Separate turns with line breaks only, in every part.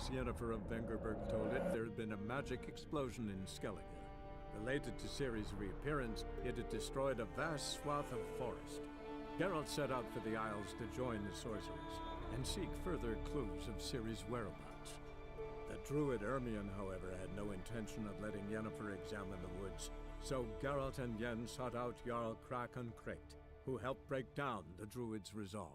as Yennefer of Vengerberg told it, there had been a magic explosion in Skellige. Related to Ciri's reappearance, it had destroyed a vast swath of forest. Geralt set out for the Isles to join the sorcerers, and seek further clues of Ciri's whereabouts. The druid Ermion, however, had no intention of letting Yennefer examine the woods, so Geralt and Yen sought out Jarl Krakon Krayt, who helped break down the druid's resolve.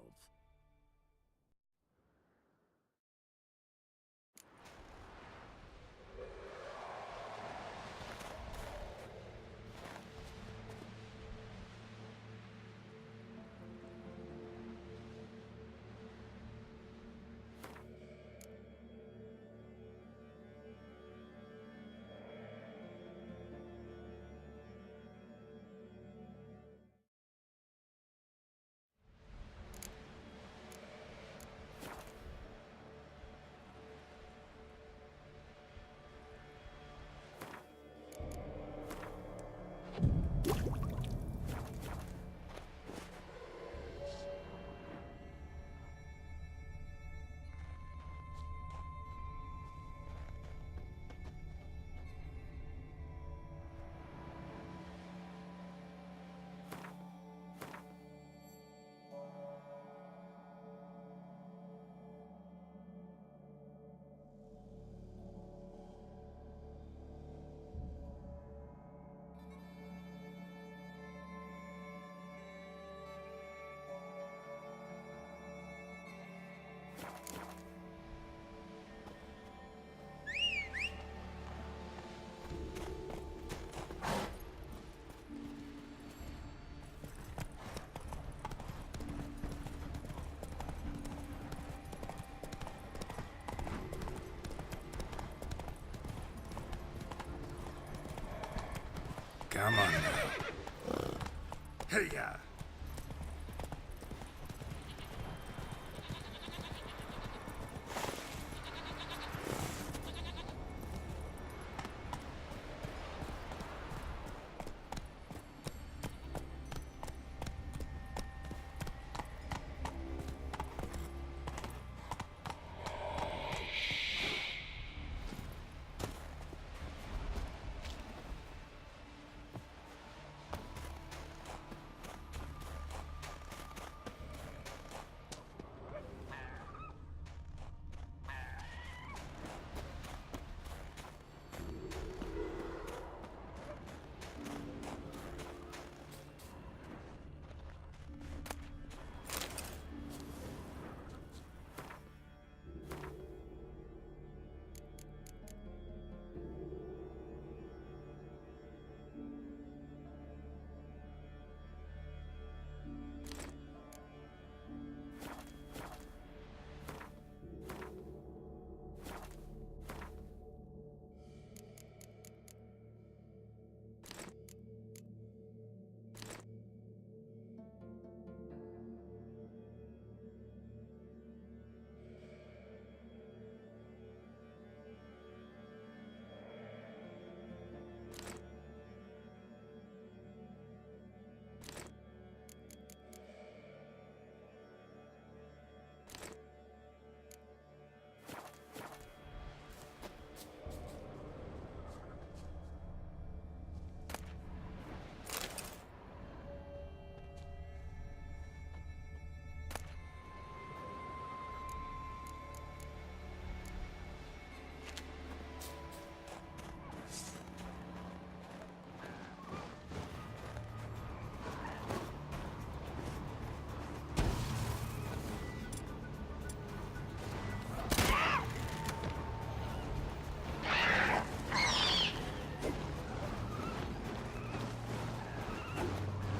Come on now. Hey-ya!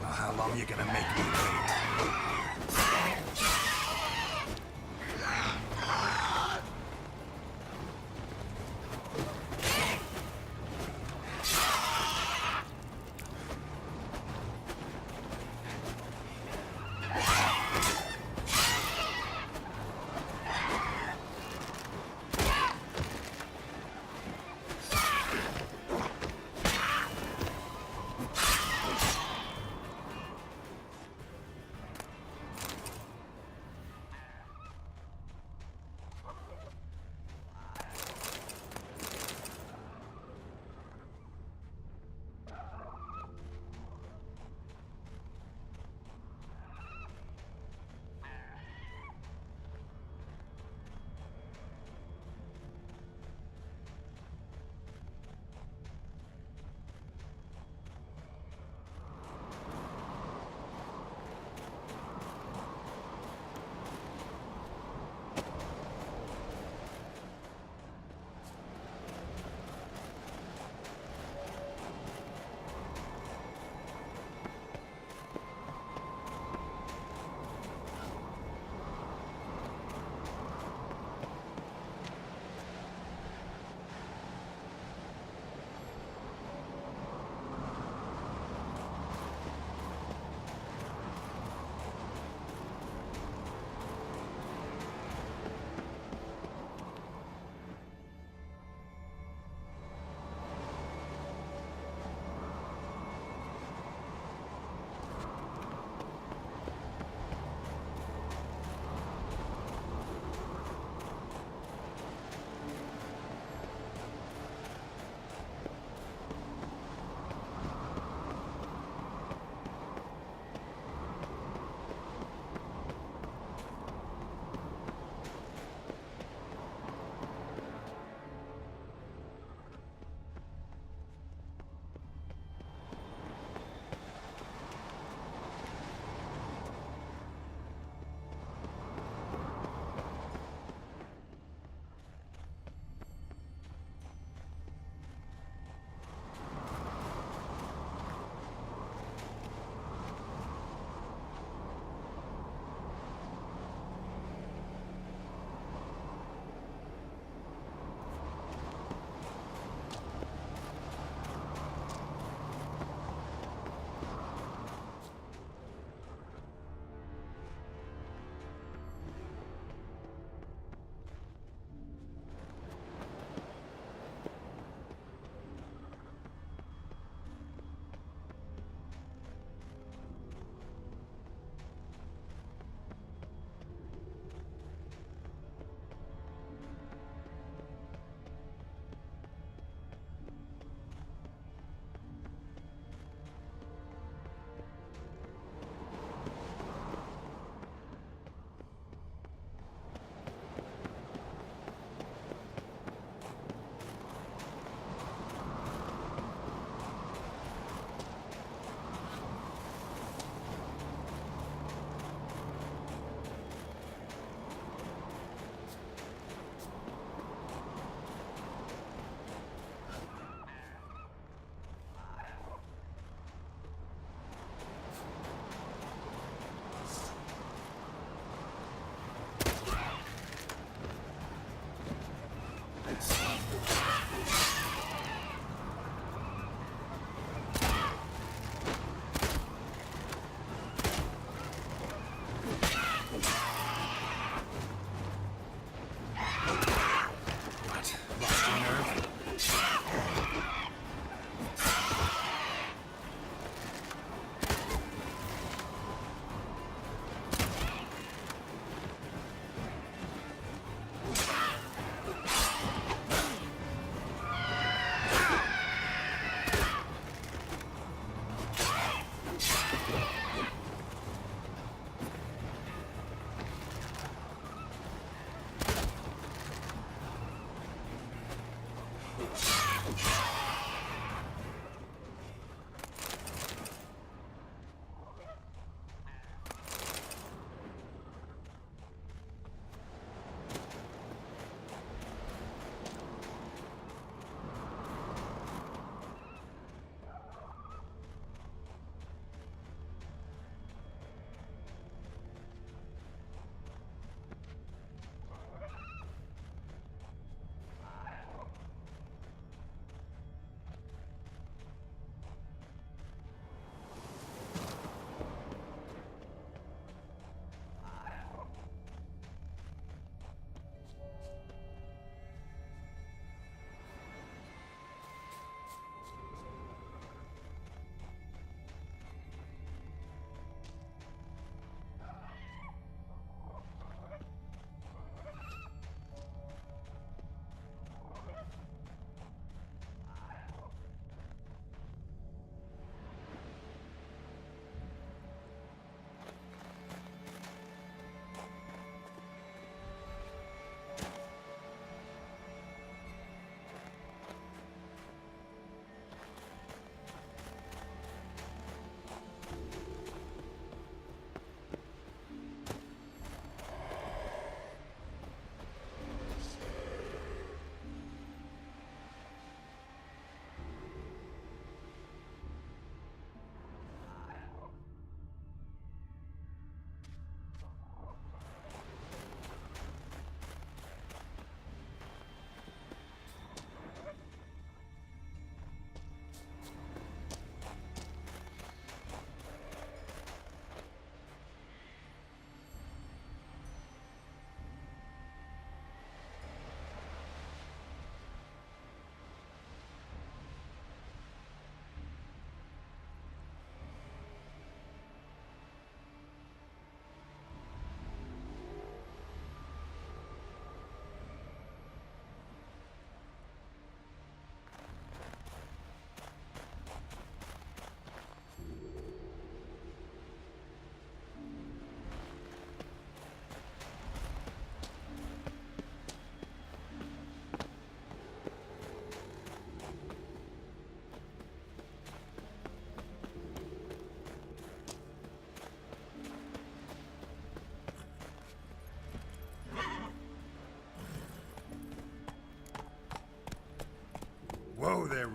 How long you gonna make me wait?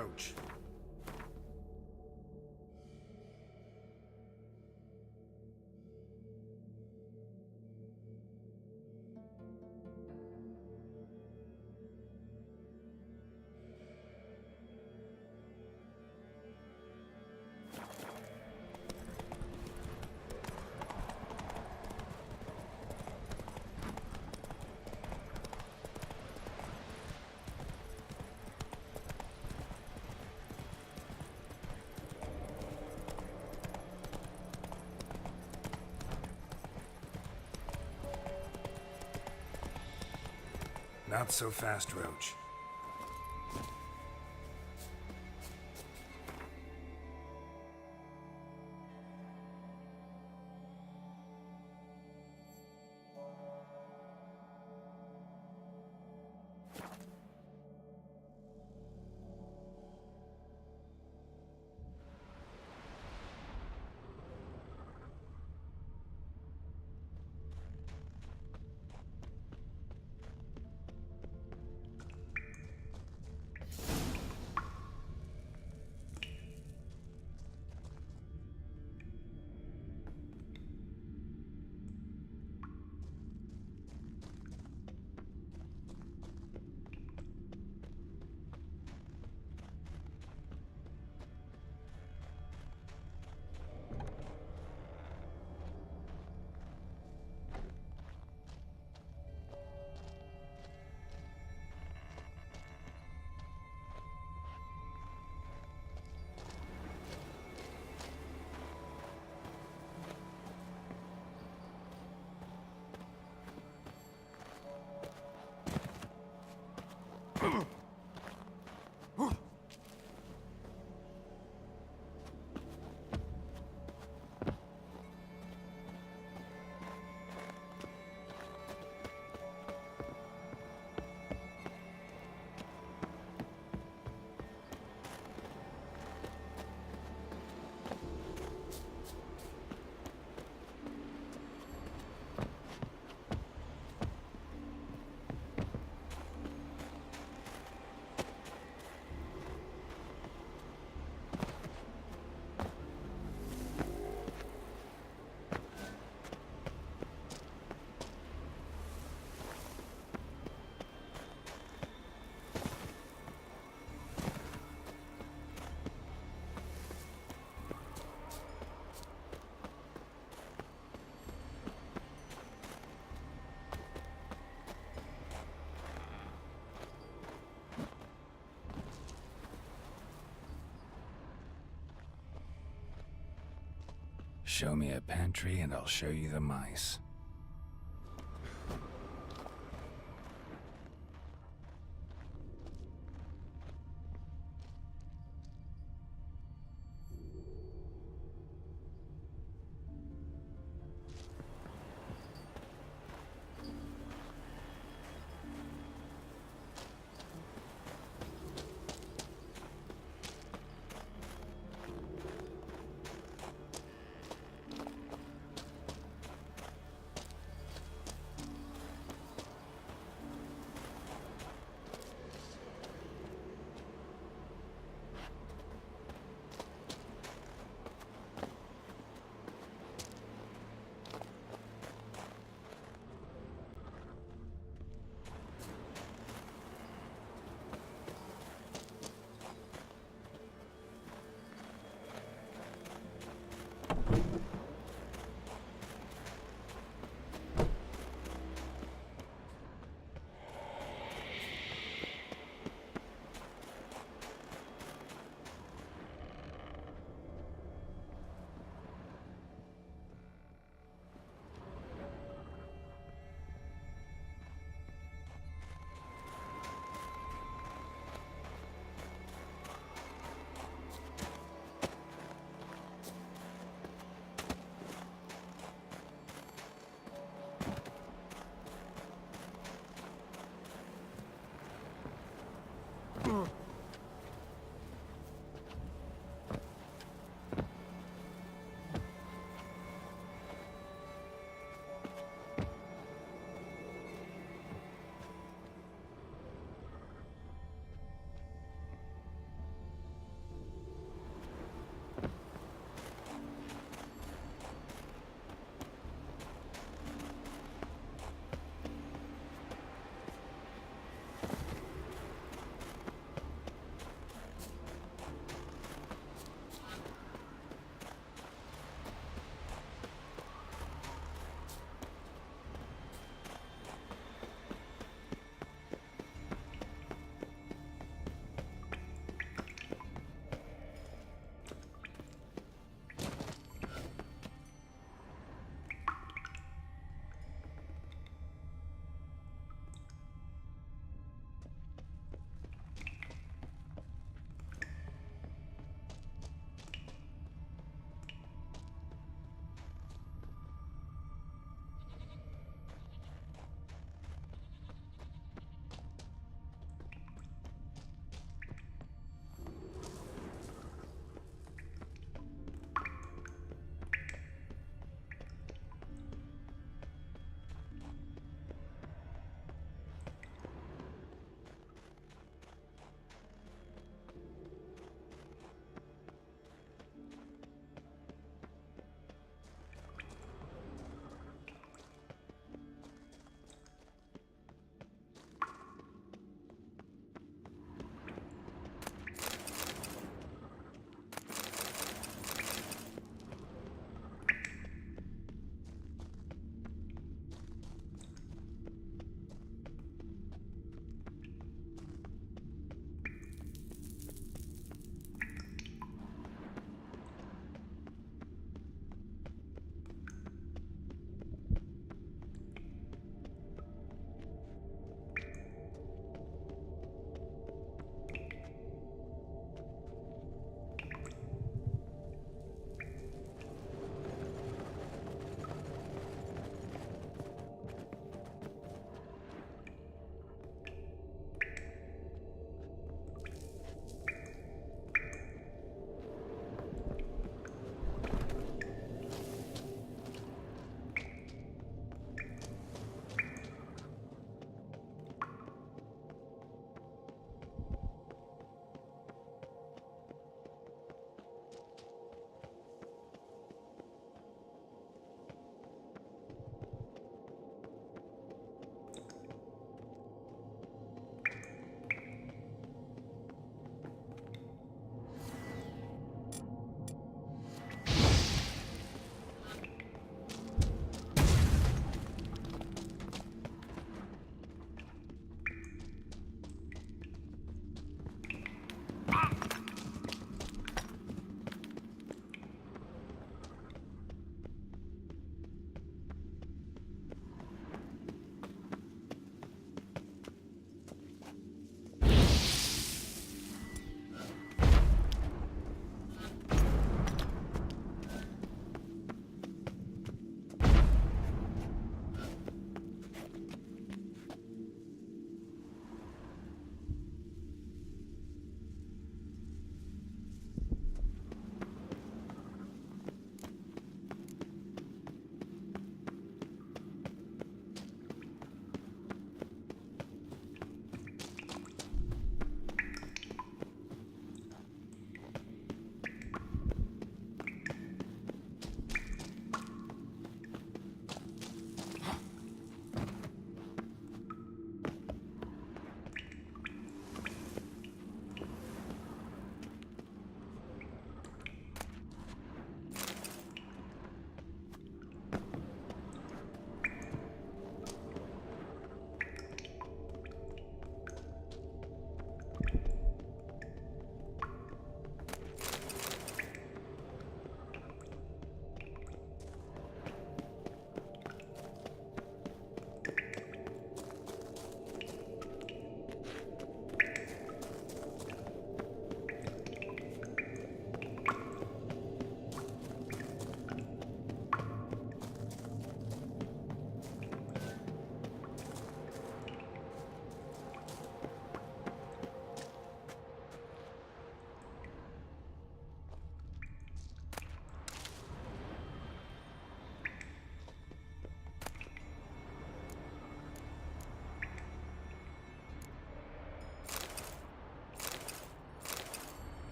Roach. Not so fast, Roach. Show me a pantry and I'll show you the mice.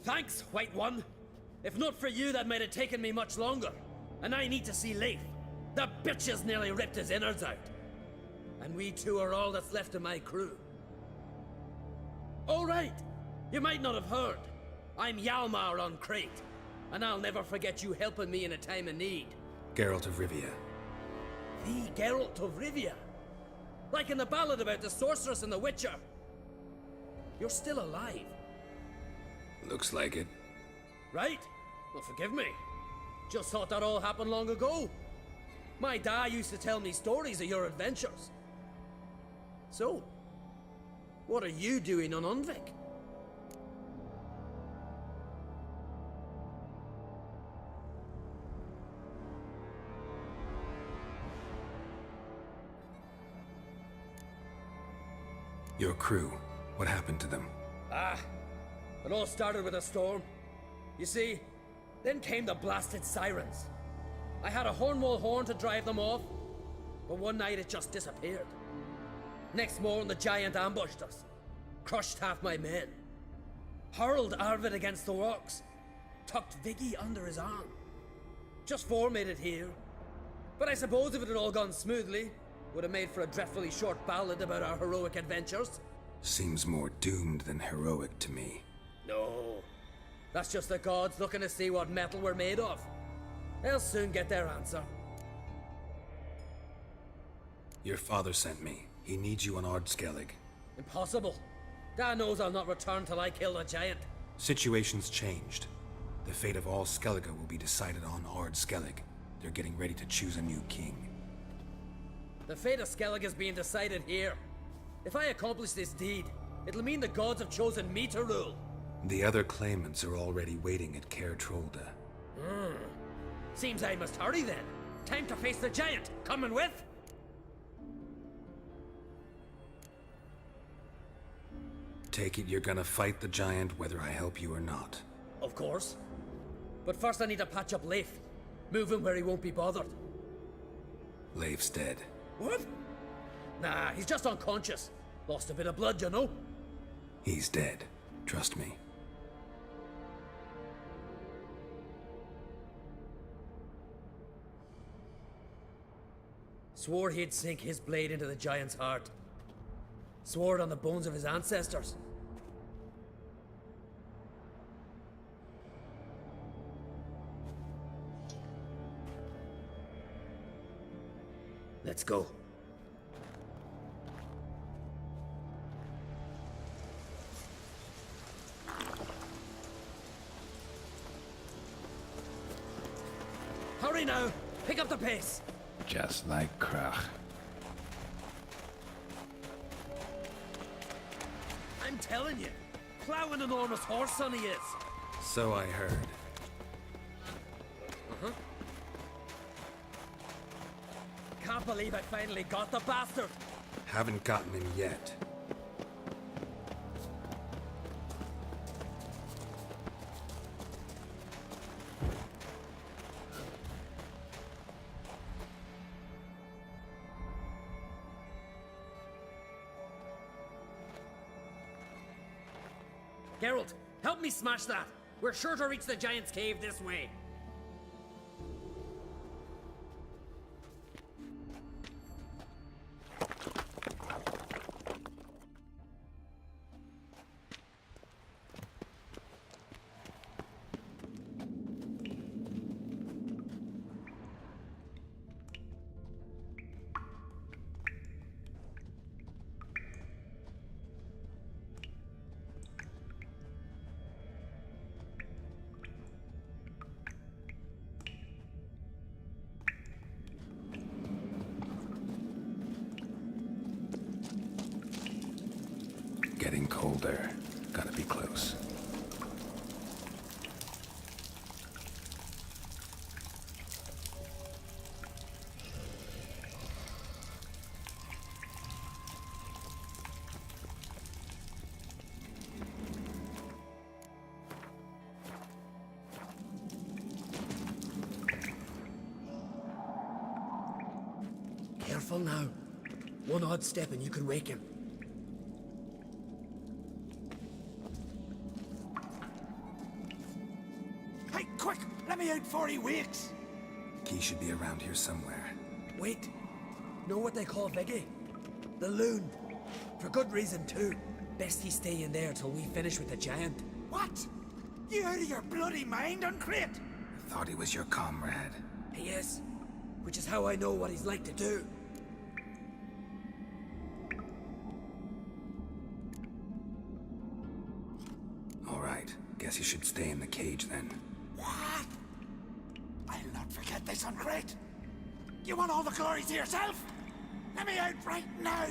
Thanks, White One. If not for you, that might have taken me much longer. And I need to see Leif. The bitch has nearly ripped his innards out. And we two are all that's left of my crew. All right. You might not have heard. I'm Hjalmar on Crete. And I'll never forget you helping me in a time of need.
Geralt of Rivia.
The Geralt of Rivia. Like in the ballad about the sorceress and the witcher. You're still alive.
Looks like it.
Right? Well, forgive me. Just thought that all happened long ago. My dad used to tell me stories of your adventures. So, what are you doing on Unvik?
Your crew, what happened to them?
It all started with a storm. You see, then came the blasted sirens. I had a Hornwall horn to drive them off, but one night it just disappeared. Next morning the giant ambushed us, crushed half my men, hurled Arvid against the rocks, tucked Viggy under his arm. Just four made it here, but I suppose if it had all gone smoothly, would have made for a dreadfully short ballad about our heroic adventures.
Seems more doomed than heroic to me.
No, that's just the gods looking to see what metal we're made of. They'll soon get their answer.
Your father sent me. He needs you on Ard Skellig.
Impossible. Dad knows I'll not return till I kill the giant.
Situation's changed. The fate of all Skellige will be decided on Ard Skellig. They're getting ready to choose a new king.
The fate of Skellig is being decided here. If I accomplish this deed, it'll mean the gods have chosen me to rule.
The other claimants are already waiting at Caer Trolda.
Seems I must hurry then. Time to face the giant. Coming with?
Take it you're gonna fight the giant whether I help you or not.
Of course. But first I need to patch up Leif. Move him where he won't be bothered.
Leif's dead.
What? Nah, he's just unconscious. Lost a bit of blood, you know?
He's dead. Trust me.
Swore he'd sink his blade into the giant's heart. Swore it on the bones of his ancestors. Let's go. Hurry now! Pick up the pace!
Just like Krach.
I'm telling you, plow an enormous horse son he is.
So I heard.
Can't believe I finally got the bastard.
Haven't gotten him yet.
Geralt, help me smash that. We're sure to reach the giant's cave this way.
Getting colder. Gotta be close.
Careful now. One odd step and you can wake him.
me out 40 weeks.
Key should be around here somewhere.
Wait. Know what they call Viggy? The Loon. For good reason, too. Best he stay in there till we finish with the giant.
What? You out of your bloody mind, Uncrate?
Thought he was your comrade.
He is. Which is how I know what he's like to do.
All right. Guess you should stay in the cage then.
What? I'll not forget this, Uncrate. You want all the glory to yourself? Let me out right now!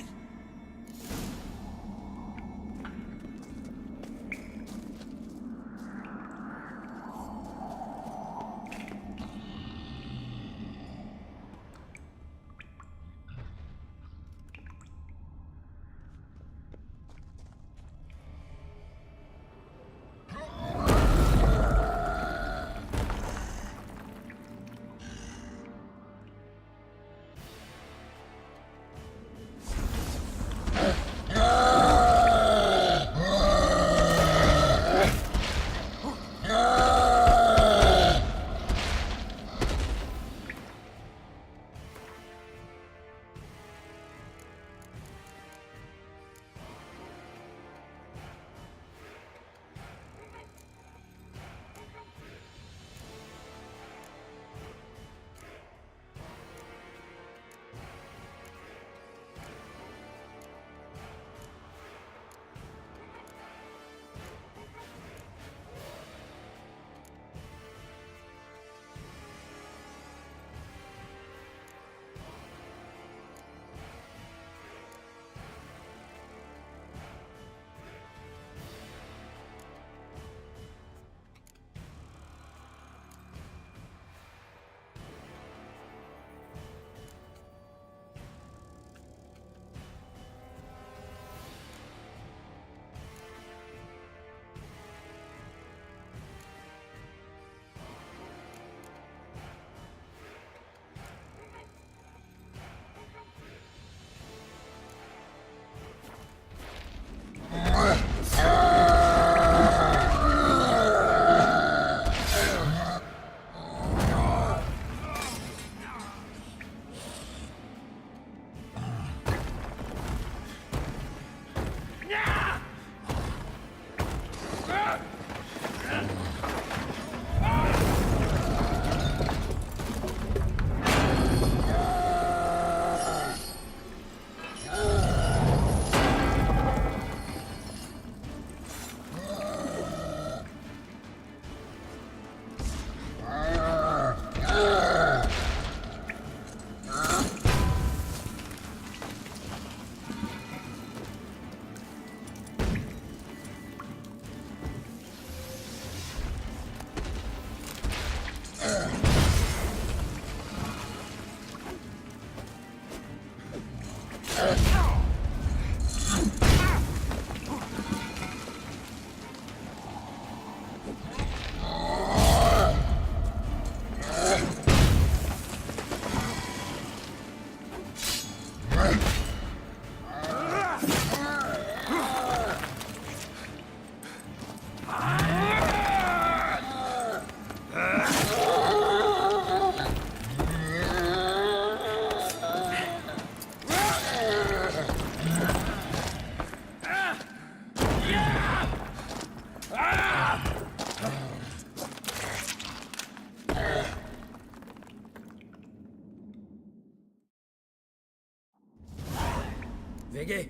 Viggy,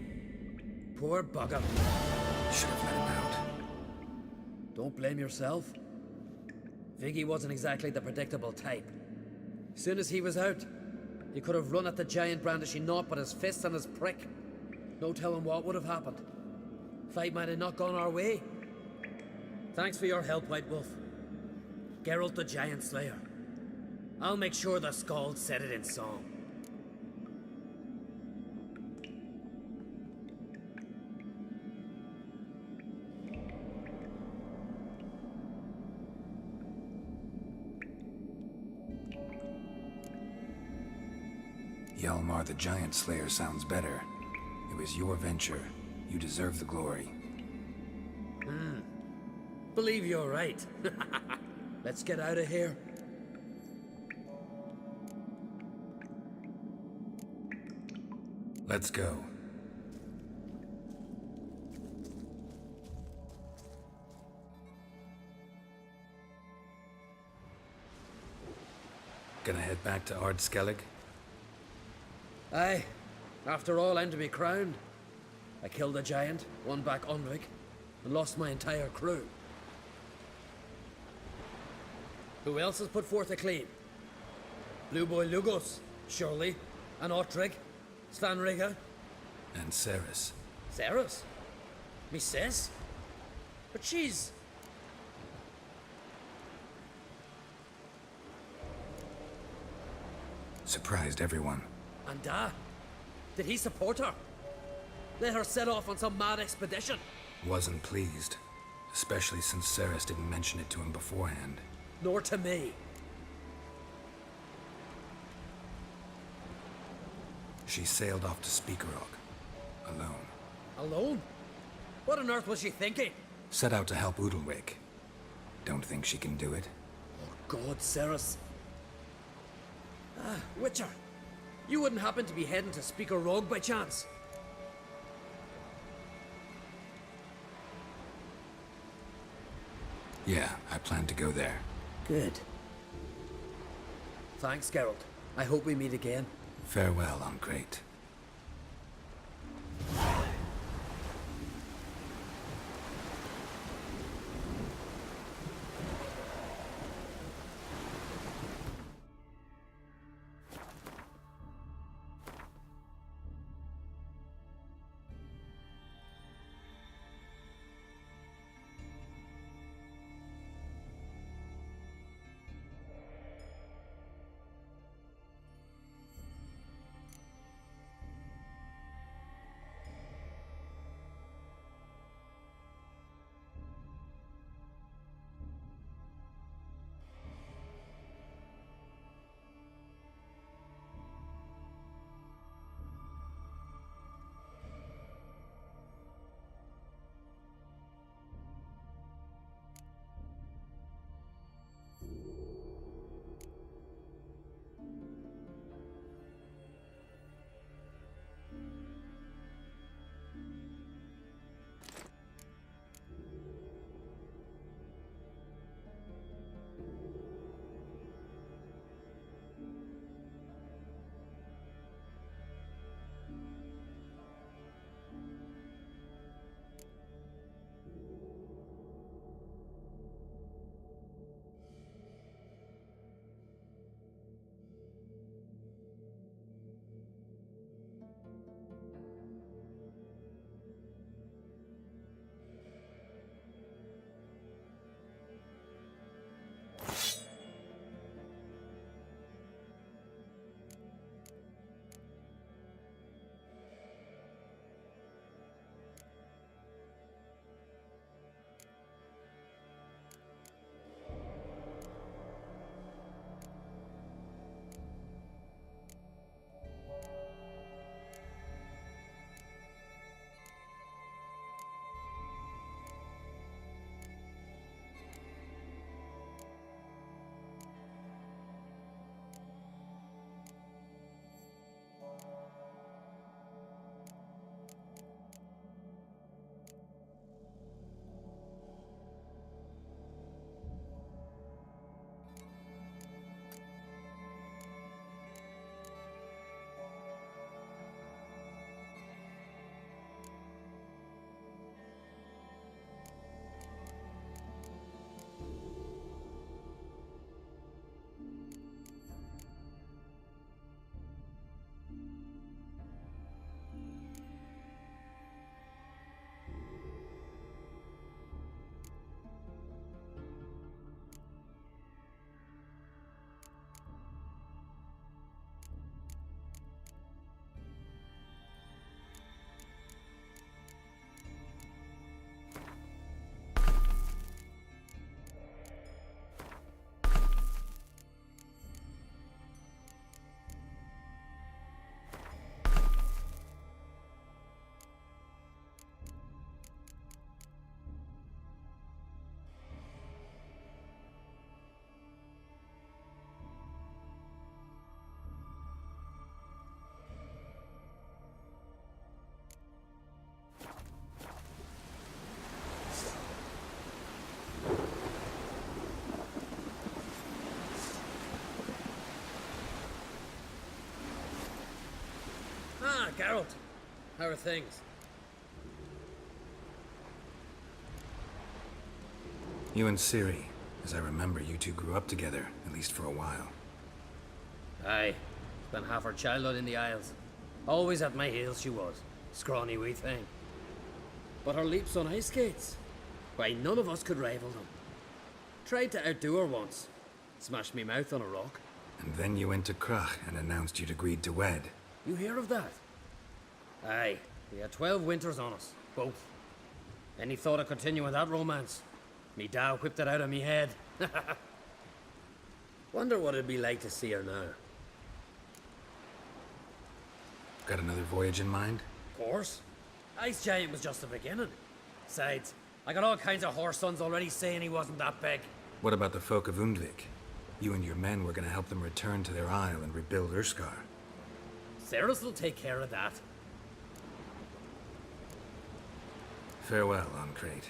poor bugger.
Should have let him out.
Don't blame yourself. Viggy wasn't exactly the predictable type. Soon as he was out, he could have run at the giant brandishing naught but his fist and his prick. No telling what would have happened. Fight might have not gone our way. Thanks for your help, White Wolf. Geralt the Giant Slayer. I'll make sure the Skald said it in song.
Hjalmar the Giant Slayer sounds better. It was your venture. You deserve the glory.
Believe you're right. Let's get out of here.
Let's go. Gonna head back to Ard Skellig?
Aye. After all, I'm to be crowned. I killed a giant, won back Unvik, and lost my entire crew. Who else has put forth a claim? Blue Boy Lugos, surely, and Ottrig, Svanriga.
And Ceres.
Ceres? Me sis? But she's...
Surprised everyone.
And did he support her? Let her set off on some mad expedition?
Wasn't pleased. Especially since Ceres didn't mention it to him beforehand.
Nor to me.
She sailed off to Speakerog. Alone.
Alone? What on earth was she thinking?
Set out to help Udalwig. Don't think she can do it?
Oh God, Ceres. Witcher. You wouldn't happen to be heading to Speaker Rogue by chance?
Yeah, I plan to go there.
Good. Thanks, Geralt. I hope we meet again.
Farewell, Uncrate.
Geralt, how are things?
You and Ciri, as I remember, you two grew up together, at least for a while.
Aye, spent half her childhood in the Isles. Always at my heels she was, scrawny wee thing. But her leaps on ice skates, why, none of us could rival them. Tried to outdo her once, smashed me mouth on a rock.
And then you went to Crach and announced you'd agreed to wed.
You hear of that? Aye, we had 12 winters on us, both. Any thought of continuing that romance? Me da whipped it out of me head. Wonder what it'd be like to see her now.
Got another voyage in mind?
Of course. Ice Giant was just the beginning. Besides, I got all kinds of horse sons already saying he wasn't that big.
What about the folk of Undvik? You and your men were gonna help them return to their isle and rebuild Urskar.
Cerys will take care of that.
Farewell, Ancrate.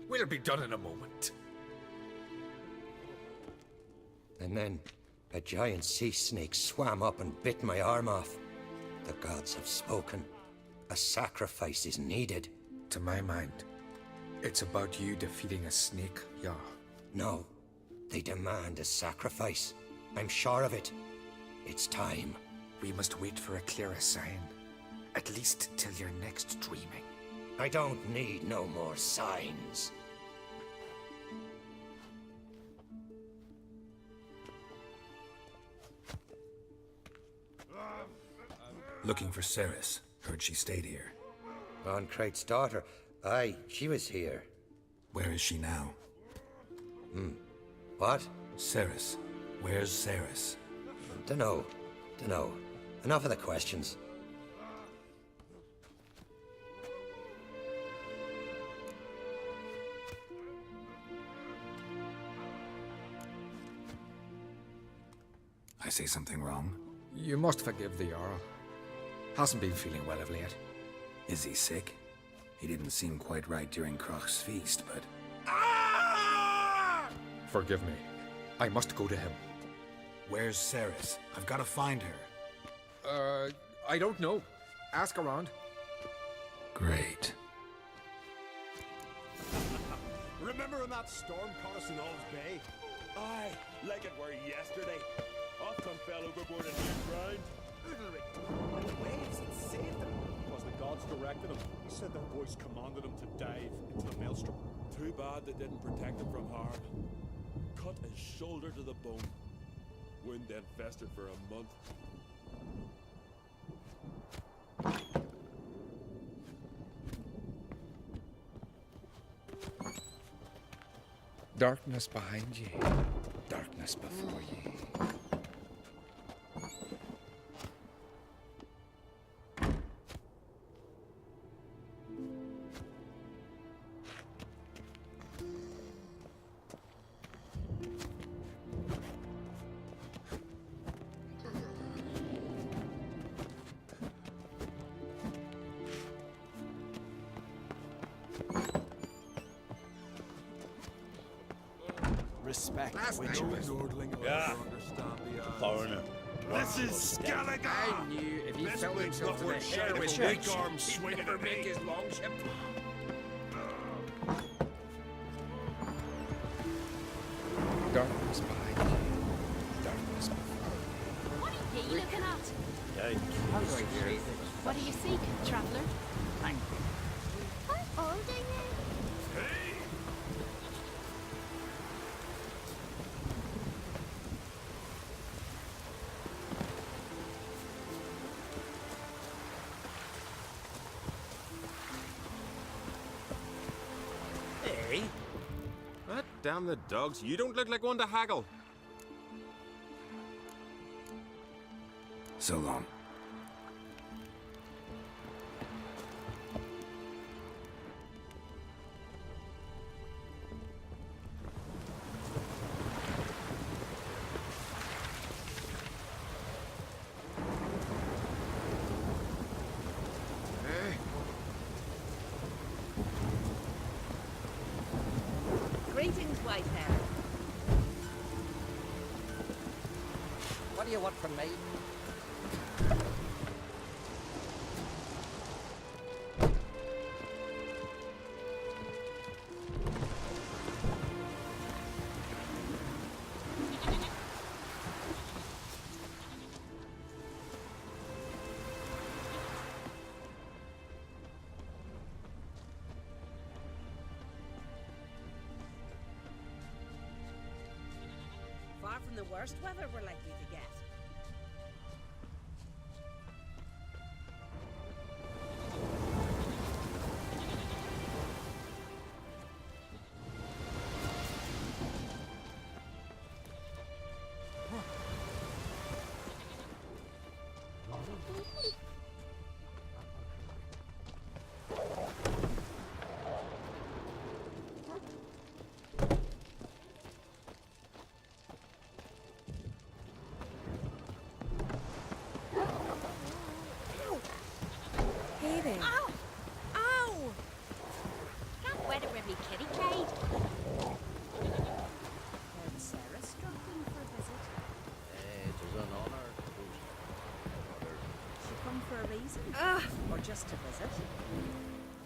We'll be done in a moment.
And then a giant sea snake swam up and bit my arm off. The gods have spoken. A sacrifice is needed.
To my mind, it's about you defeating a snake, yeah.
No, they demand a sacrifice. I'm sure of it. It's time.
We must wait for a clearer sign. At least till your next dreaming.
I don't need no more signs.
Looking for Cerys. Heard she stayed here.
Ancrate's daughter. Aye, she was here.
Where is she now?
What?
Cerys. Where's Cerys?
Dunno. Enough of the questions.
I say something wrong?
You must forgive the Jarl. Hasn't been feeling well of late.
Is he sick? He didn't seem quite right during Crach's feast, but...
Forgive me. I must go to him.
Where's Ceres? I've got to find her.
I don't know. Ask around.
Great.
Remember in that storm caught us in All's Bay?
Aye, like it were yesterday. Off some fell overboard and near drowned.
Ulrich, and the waves had saved them. Was the gods directed them? He said their voice commanded them to dive into the maelstrom.
Too bad they didn't protect him from harm. Cut his shoulder to the bone. Wound then festered for a month.
Darkness behind ye, darkness before ye.
Respect.
Last
Which
night
was
Yeah. Foreigner. This is Skellige!
I knew if he
This
fell
makes
himself to the
nothing
hair
shine
with
of a weak
ships,
arm
he'd
swinging
never
at
make
me.
his longship. Darkness behind ye, darkness before ye.
What are you looking at?
How do I hear it?
What do you seek, traveller?
How old are you?
Hey! What? Damn the dogs. You don't look like one to haggle.
So long.
Greetings, Whitehair.
What do you want from me?
Far from the worst weather we're likely to get.
Hey there.
Ow! Ow!
Can't weather every kitty trade.
Heard Sarah struck in for a visit.
It is an honor.
She come for a reason? Or just to visit?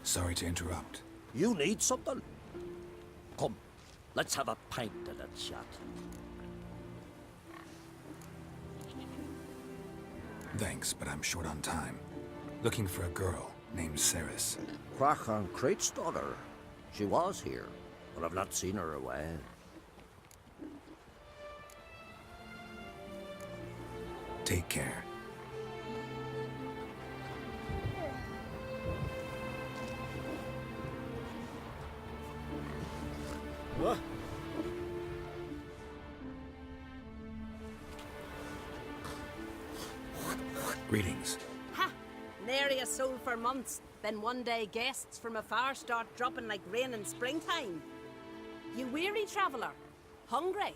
Sorry to interrupt.
You need something? Come, let's have a pint and a chat.
Thanks, but I'm short on time. Looking for a girl named Ceres.
Crach an Crate's daughter. She was here, but I've not seen her a while.
Take care.
What?
Greetings.
Ha! Nary a soul for months. Then one day guests from afar start dropping like rain in springtime. You weary traveller? Hungry?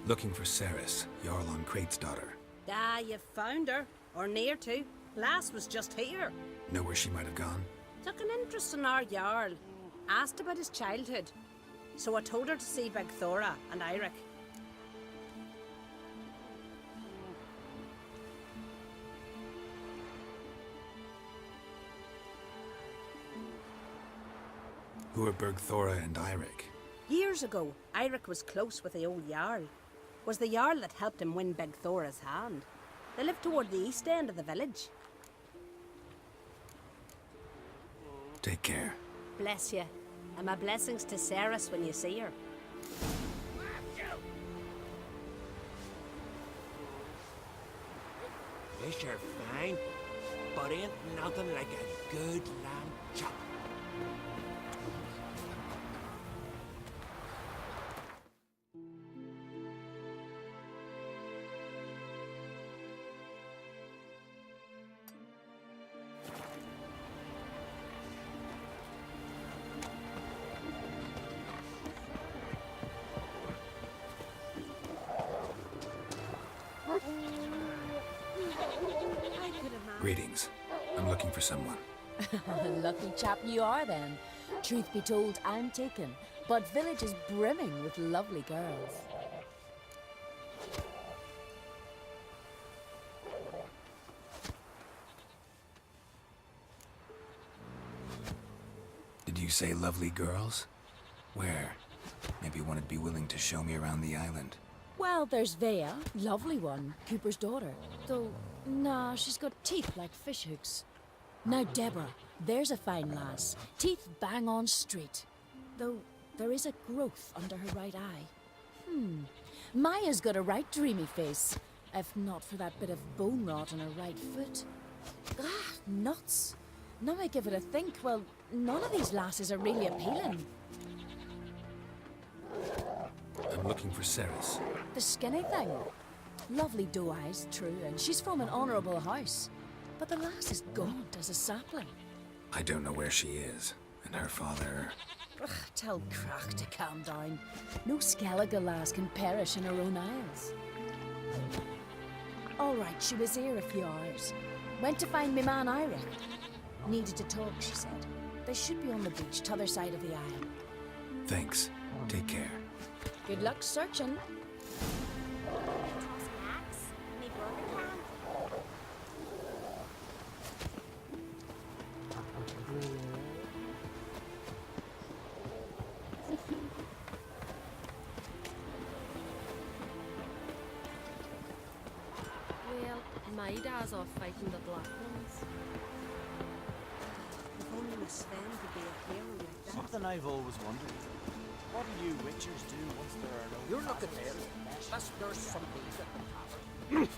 Looking for Ceres, Jarl on Crate's daughter.
Ah, you found her. Or near to. Lass was just here.
Know where she might have gone?
Took an interest in our Jarl. Asked about his childhood. So I told her to see Big Thora and Eirik.
Who are Bergthora and Eirik?
Years ago, Eirik was close with the old Jarl. Was the Jarl that helped him win Big Thora's hand. They lived toward the east end of the village.
Take care.
Bless you. And my blessings to Ceres when you see her.
Fish are fine, but ain't nothing like a good lamb chop.
Greetings. I'm looking for someone.
Lucky chap you are then. Truth be told, I'm taken, but village is brimming with lovely girls.
Did you say lovely girls? Where? Maybe one would be willing to show me around the island.
Well, there's Vea, lovely one, Cooper's daughter. Though, nah, she's got teeth like fishhooks. Now Deborah, there's a fine lass. Teeth bang on straight. Though, there is a growth under her right eye. Maya's got a right dreamy face. If not for that bit of bone rot on her right foot. Ah, nuts. Now I give it a think, well, none of these lasses are really appealing.
I'm looking for Ceres.
The skinny thing. Lovely doe eyes, true, and she's from an honourable house. But the lass is gaunt as a sapling.
I don't know where she is, and her father...
Ugh, tell Crach to calm down. No Skellige lass can perish in her own isles. All right, she was here a few hours. Went to find me man Eirik. Needed to talk, she said. They should be on the beach, t'other side of the isle.
Thanks. Take care.
Good luck searching.
Well, my dad's off fighting the Black Ones.
If only Sven could be a hero like that.
Something I've always wondered. What do you witchers do once there are no...
You're looking there. Let's nurse some bees at the tavern.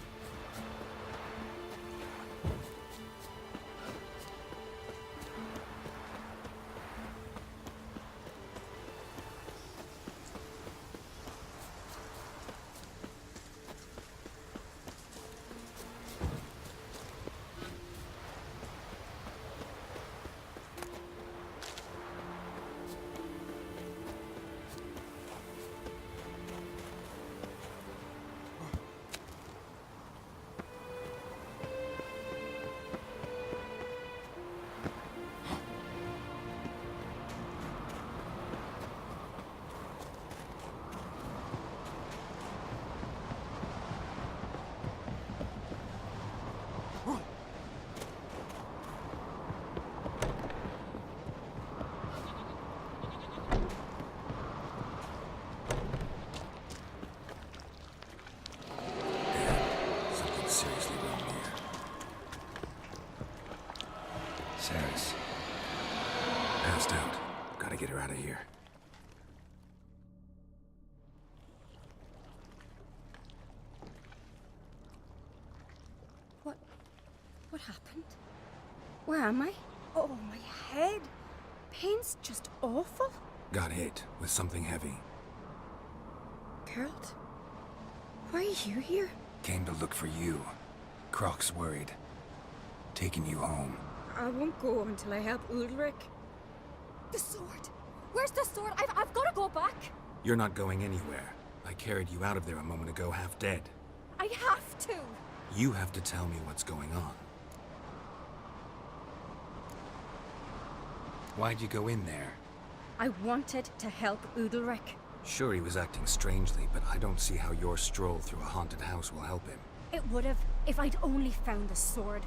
Seriously wrong here. Ceres. Passed out. Gotta get her out of here.
What happened? Where am I? Oh, my head. Pain's just awful.
Got hit with something heavy.
Geralt? Why are you here?
Came to look for you. Croc's worried. Taking you home.
I won't go until I help Ulrich. The sword! Where's the sword? I've got to go back!
You're not going anywhere. I carried you out of there a moment ago half dead.
I have to!
You have to tell me what's going on. Why'd you go in there?
I wanted to help Udalric.
Sure, he was acting strangely, but I don't see how your stroll through a haunted house will help him.
It would have if I'd only found the sword.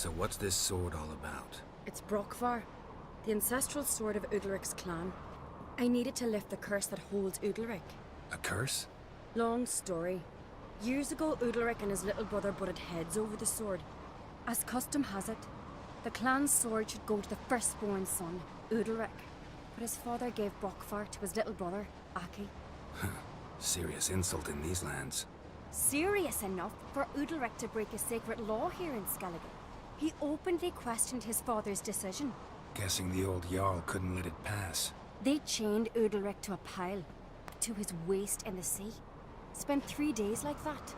So what's this sword all about?
It's Brokvar, the ancestral sword of Udalric's clan. I needed to lift the curse that holds Udalric.
A curse?
Long story. Years ago, Udalric and his little brother butted heads over the sword. As custom has it, the clan's sword should go to the firstborn son, Udalric. But his father gave Brokvar to his little brother, Aki.
Serious insult in these lands.
Serious enough for Udalric to break a sacred law here in Skellige. He openly questioned his father's decision.
Guessing the old Jarl couldn't let it pass.
They chained Udalric to a pile, to his waist in the sea. Spent 3 days like that.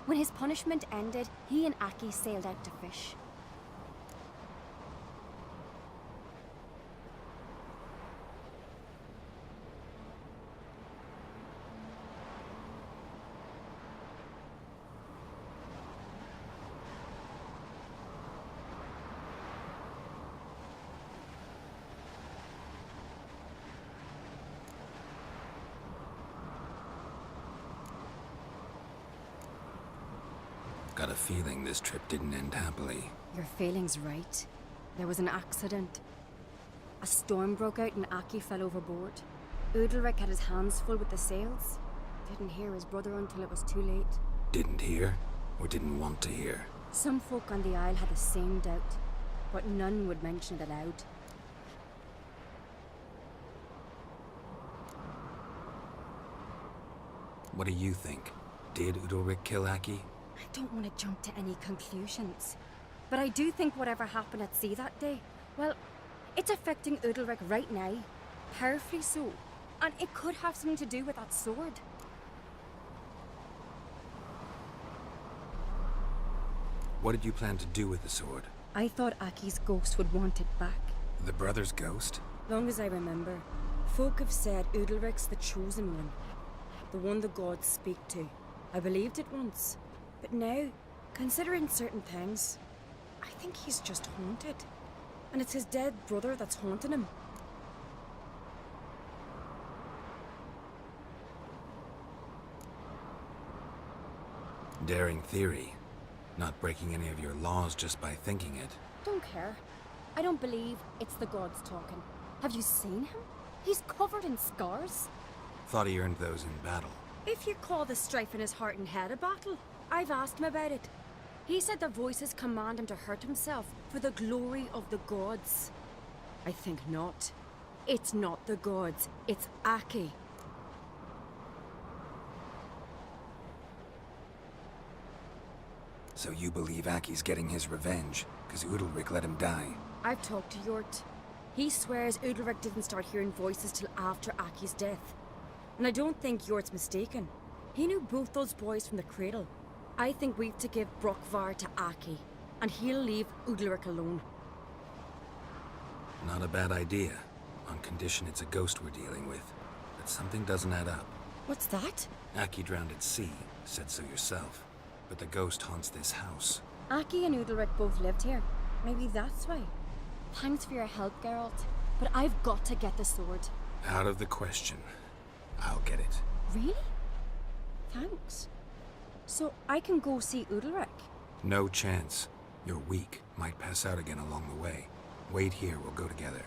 When his punishment ended, he and Aki sailed out to fish.
Got a feeling this trip didn't end happily.
Your feeling's right. There was an accident. A storm broke out and Aki fell overboard. Udalric had his hands full with the sails. Didn't hear his brother until it was too late.
Didn't hear? Or didn't want to hear?
Some folk on the Isle had the same doubt, but none would mention it aloud.
What do you think? Did Udalric kill Aki?
I don't want to jump to any conclusions. But I do think whatever happened at sea that day, well, it's affecting Udalric right now. Powerfully so. And it could have something to do with that sword.
What did you plan to do with the sword?
I thought Aki's ghost would want it back.
The brother's ghost?
Long as I remember, folk have said Udalric's the chosen one. The one the gods speak to. I believed it once. But now, considering certain things, I think he's just haunted. And it's his dead brother that's haunting him.
Daring theory. Not breaking any of your laws just by thinking it.
Don't care. I don't believe it's the gods talking. Have you seen him? He's covered in scars.
Thought he earned those in battle.
If you call the strife in his heart and head a battle, I've asked him about it. He said the voices command him to hurt himself for the glory of the gods. I think not. It's not the gods, it's Aki.
So you believe Aki's getting his revenge, because Udalric let him die?
I've talked to Yort. He swears Udalric didn't start hearing voices till after Aki's death. And I don't think Yort's mistaken. He knew both those boys from the cradle. I think we've to give Brokvar to Aki, and he'll leave Udalric alone.
Not a bad idea, on condition it's a ghost we're dealing with. But something doesn't add up.
What's that?
Aki drowned at sea, said so yourself. But the ghost haunts this house.
Aki and Udalric both lived here. Maybe that's why. Thanks for your help, Geralt. But I've got to get the sword.
Out of the question. I'll get it.
Really? Thanks. So I can go see Udalric?
No chance. You're weak. Might pass out again along the way. Wait here, we'll go together.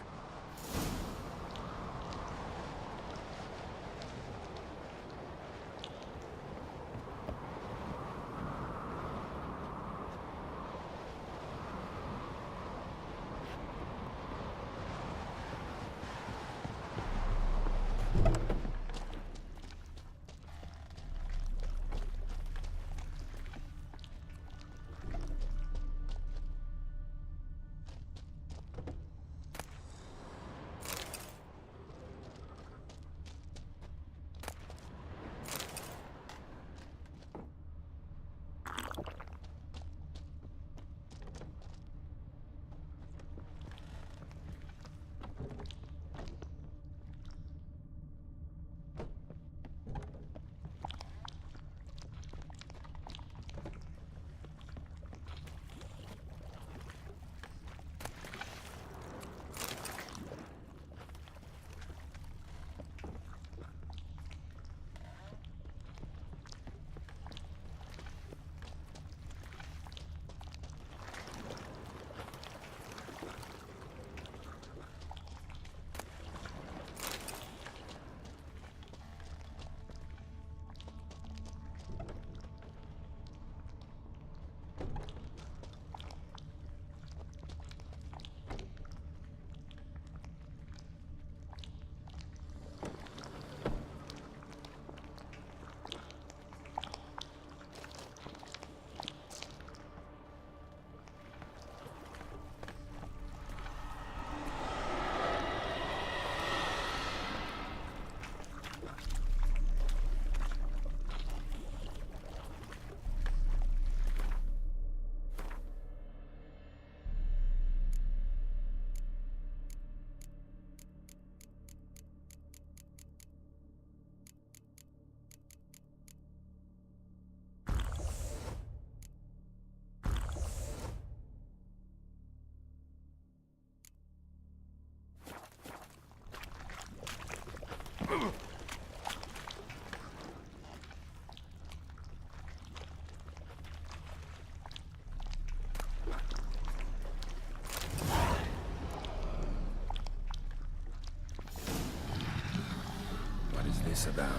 this about?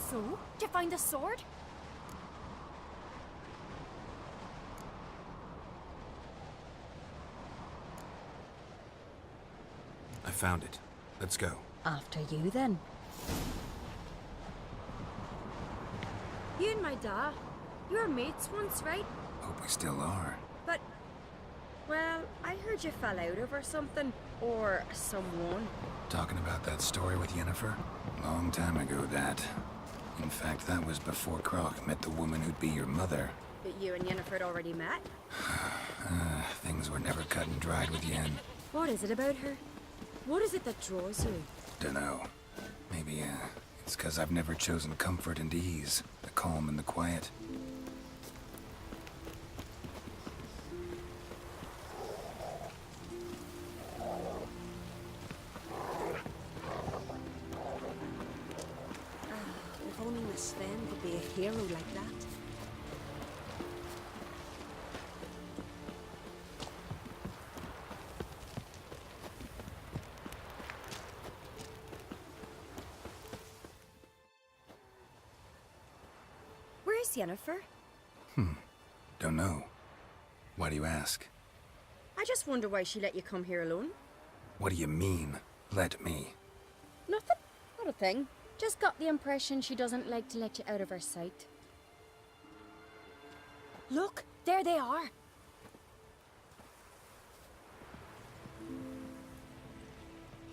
So, did you find the sword?
I found it. Let's go.
After you, then. You and my dad, you were mates once, right?
Hope we still are.
But, well, I heard you fell out over something. Or someone.
Talking about that story with Yennefer? Long time ago, that. In fact, that was before Croc met the woman who'd be your mother.
But you and Yennefer had already met?
Things were never cut and dried with Yen.
What is it about her? What is it that draws you?
Dunno. Maybe, it's 'cause I've never chosen comfort and ease. The calm and the quiet.
If only Miss Sven could be a hero like that.
Where's Yennefer?
Don't know. Why do you ask?
I just wonder why she let you come here alone.
What do you mean, let me?
Nothing. Not a thing. Just got the impression she doesn't like to let you out of her sight. Look, there they are.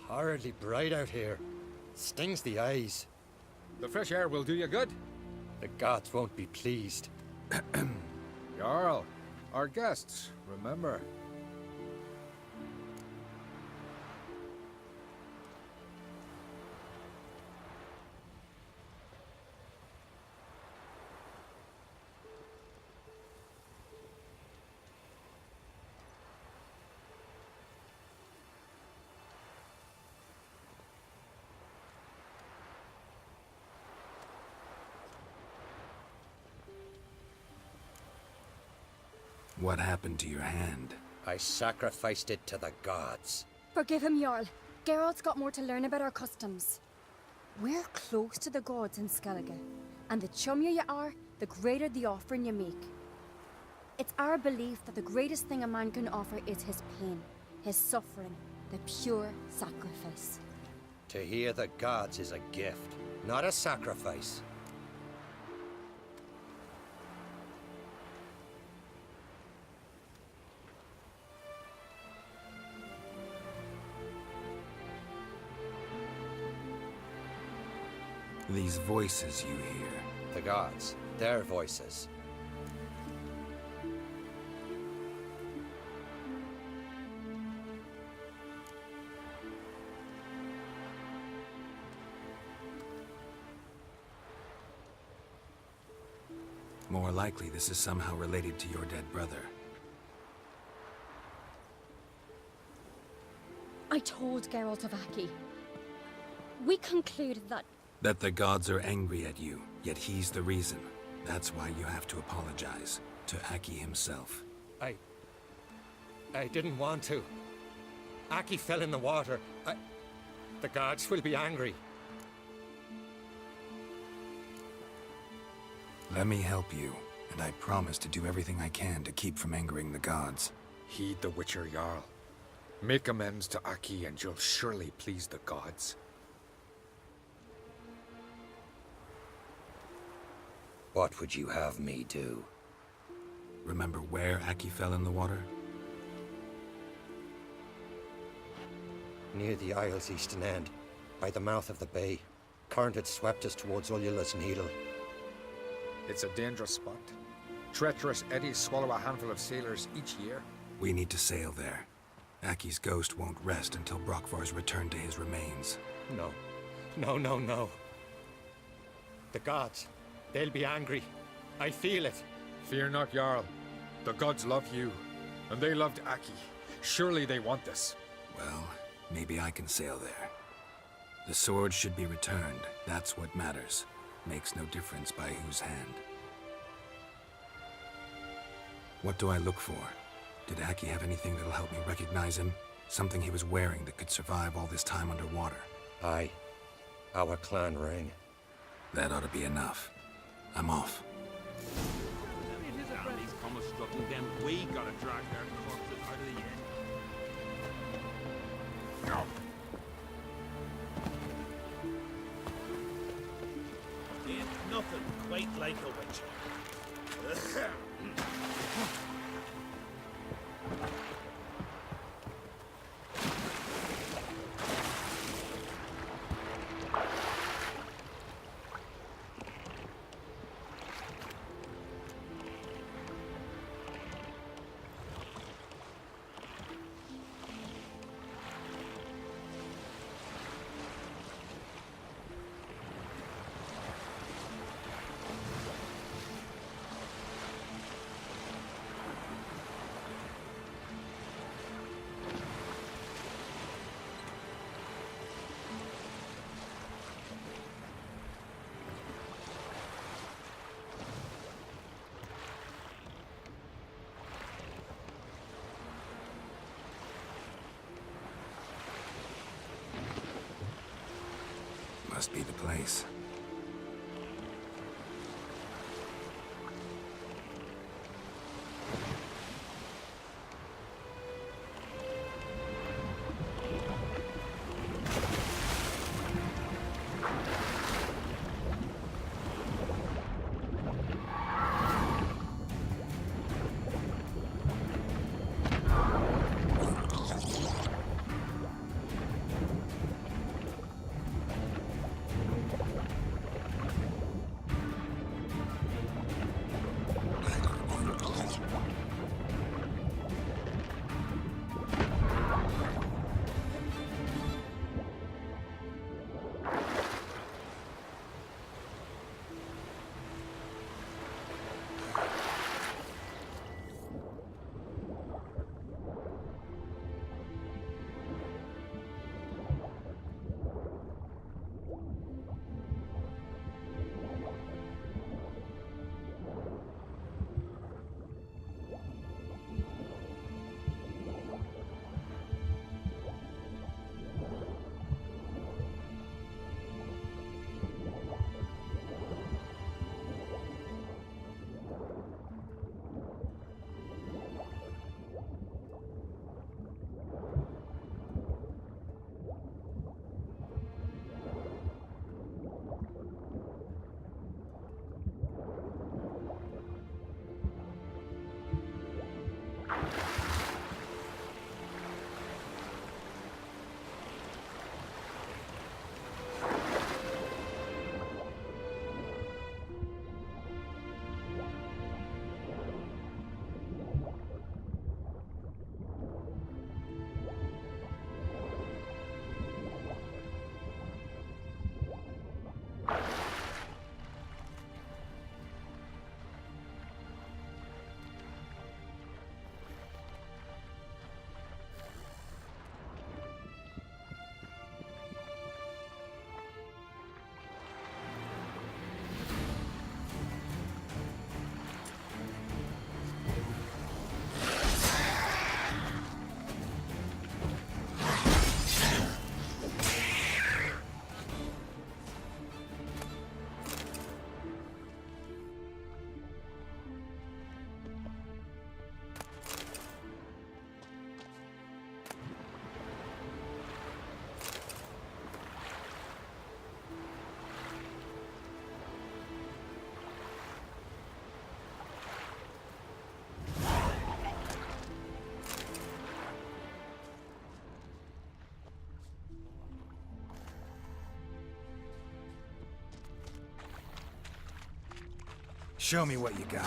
Horridly bright out here. Stings the eyes.
The fresh air will do you good.
The gods won't be pleased.
Jarl, our guests, remember.
What happened to your hand?
I sacrificed it to the gods.
Forgive him, Jarl. Geralt's got more to learn about our customs. We're close to the gods in Skellige, and the chummier you are, the greater the offering you make. It's our belief that the greatest thing a man can offer is his pain, his suffering, the pure sacrifice.
To hear the gods is a gift, not a sacrifice.
These voices you hear.
The gods, their voices.
More likely, this is somehow related to your dead brother.
I told Geralt of Aki. We concluded that
That the gods are angry at you, yet he's the reason. That's why you have to apologize to Aki himself.
I didn't want to. Aki fell in the water. The gods will be angry.
Let me help you, and I promise to do everything I can to keep from angering the gods.
Heed the Witcher Jarl. Make amends to Aki and you'll surely please the gods.
What would you have me do?
Remember where Aki fell in the water?
Near the Isle's eastern end, by the mouth of the bay. Current had swept us towards Ullula's Needle.
It's a dangerous spot. Treacherous eddies swallow a handful of sailors each year.
We need to sail there. Aki's ghost won't rest until Brokvar's returned to his remains.
No. No. The gods, they'll be angry. I feel it.
Fear not, Jarl. The gods love you, and they loved Aki. Surely they want this.
Well, maybe I can sail there. The sword should be returned. That's what matters. Makes no difference by whose hand. What do I look for? Did Aki have anything that'll help me recognize him? Something he was wearing that could survive all this time underwater?
Aye. Our clan ring.
That ought to be enough. I'm off.
Damn these Commonstructing them, we gotta drag their corpses out of the inn. No.
Ain't nothing quite like a witcher.
Must be the place. Show me what you got.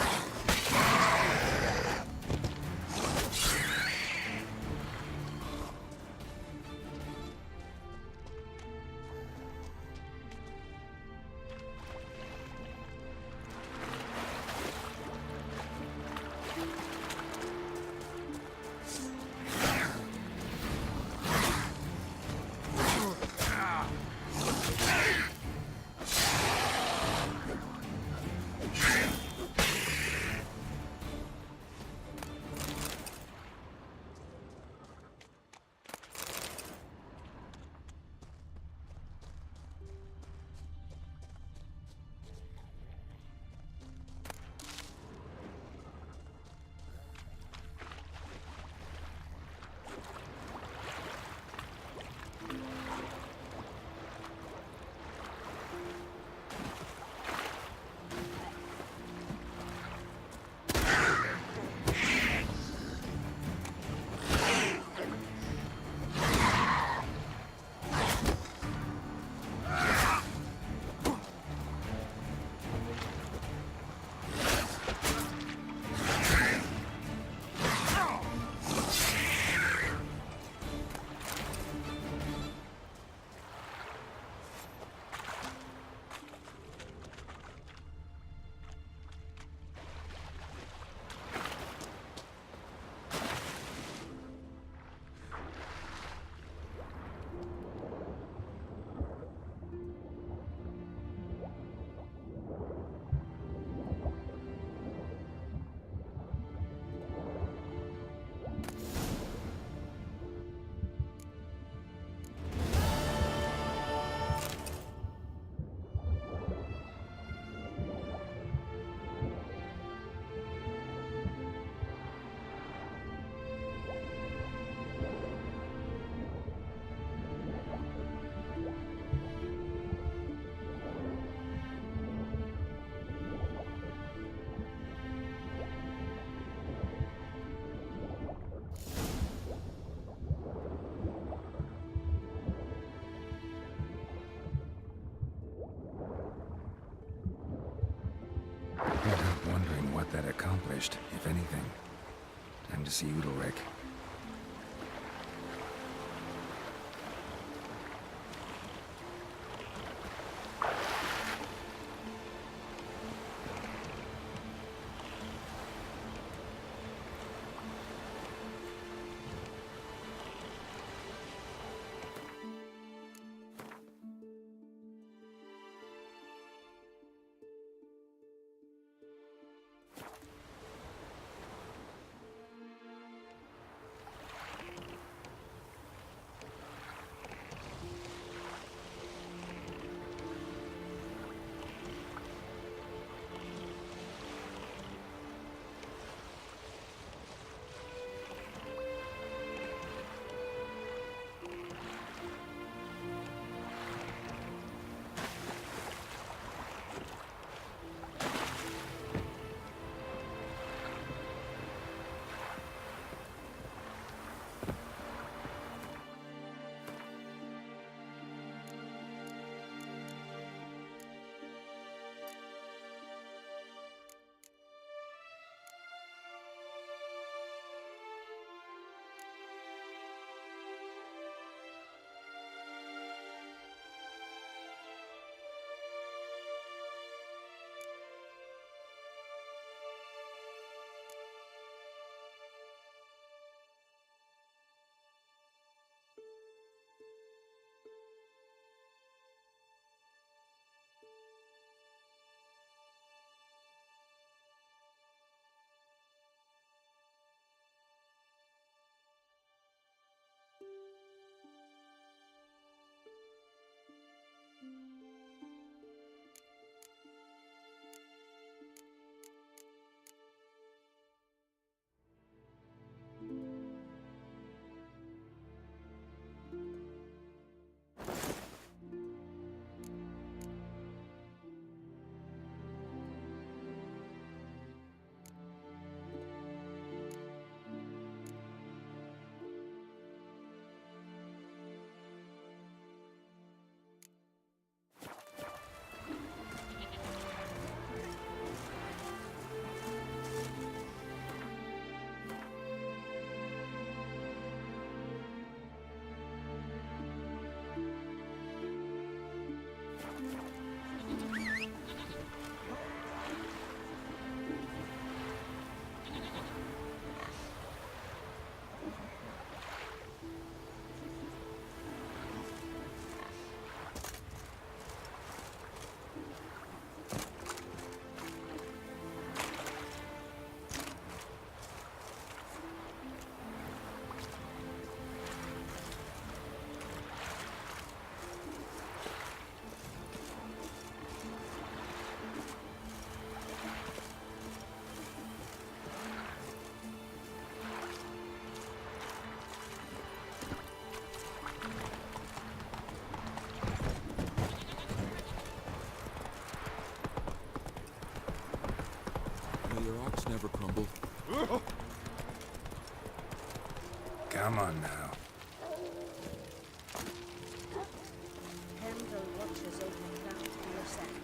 accomplished, if anything. Time to see Udalric.
Never crumble.
Come on now.
Hemdall watches over the ground for your sake.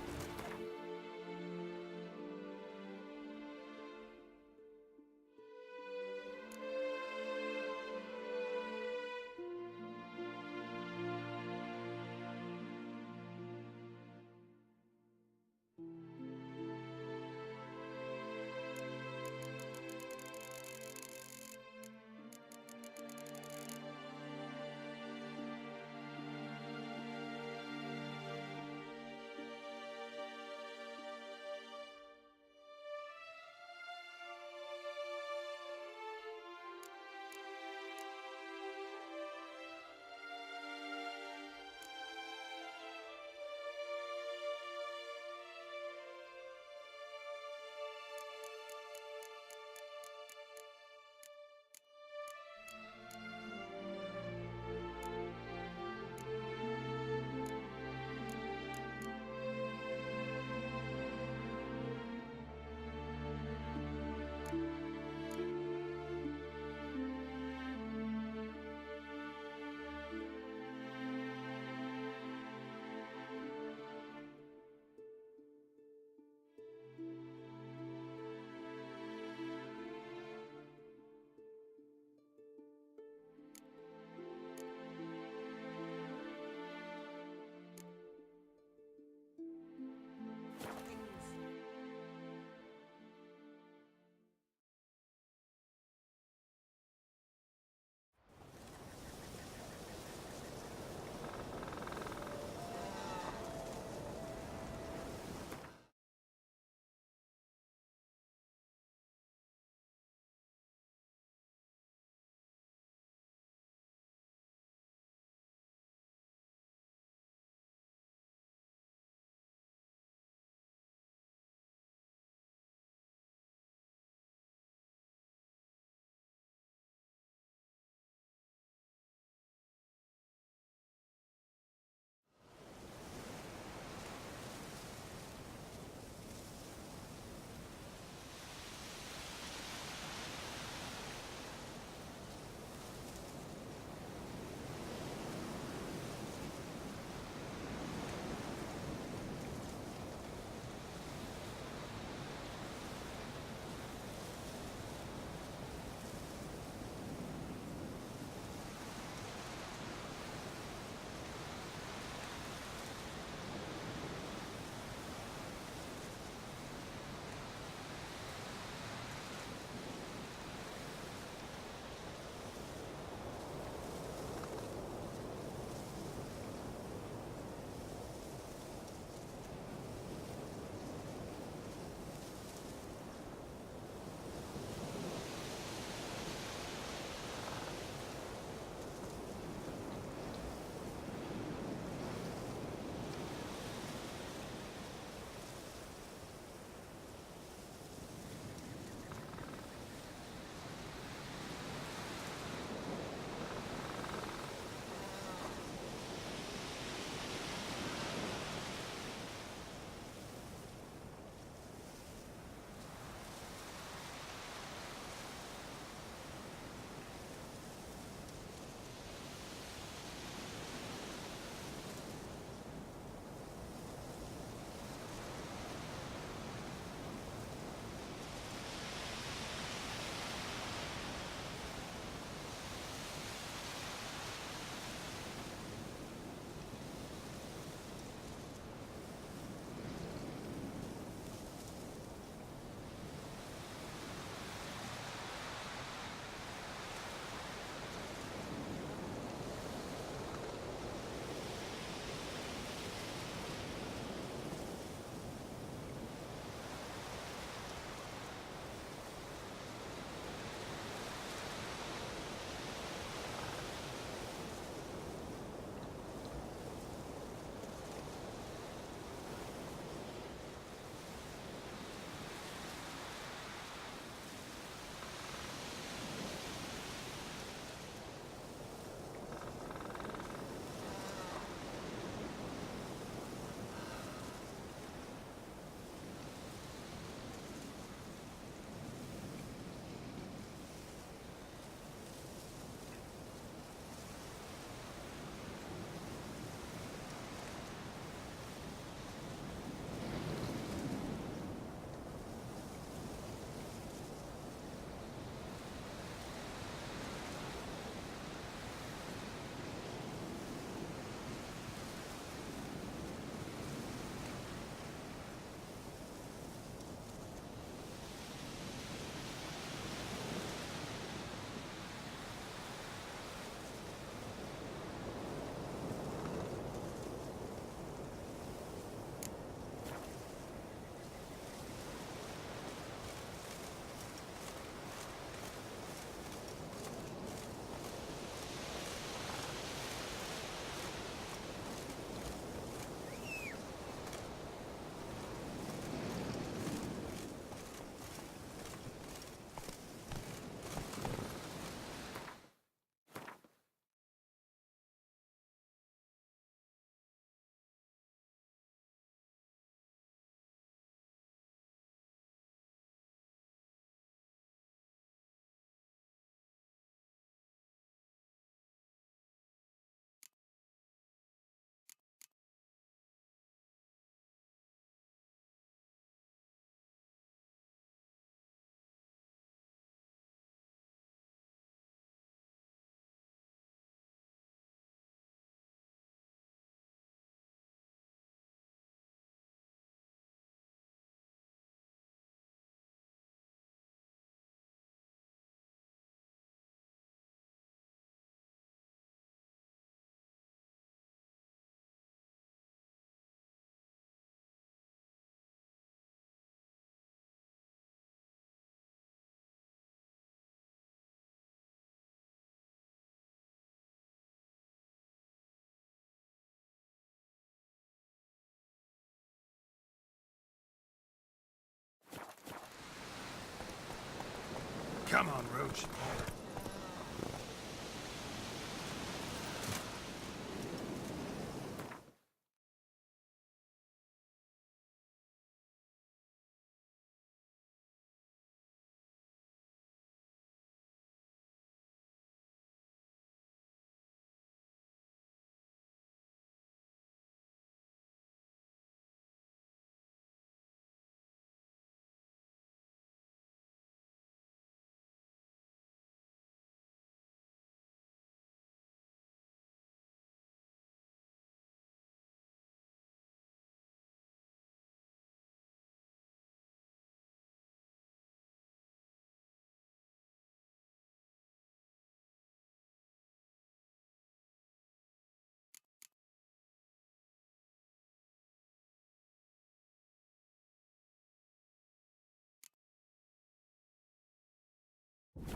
Come on, Roach.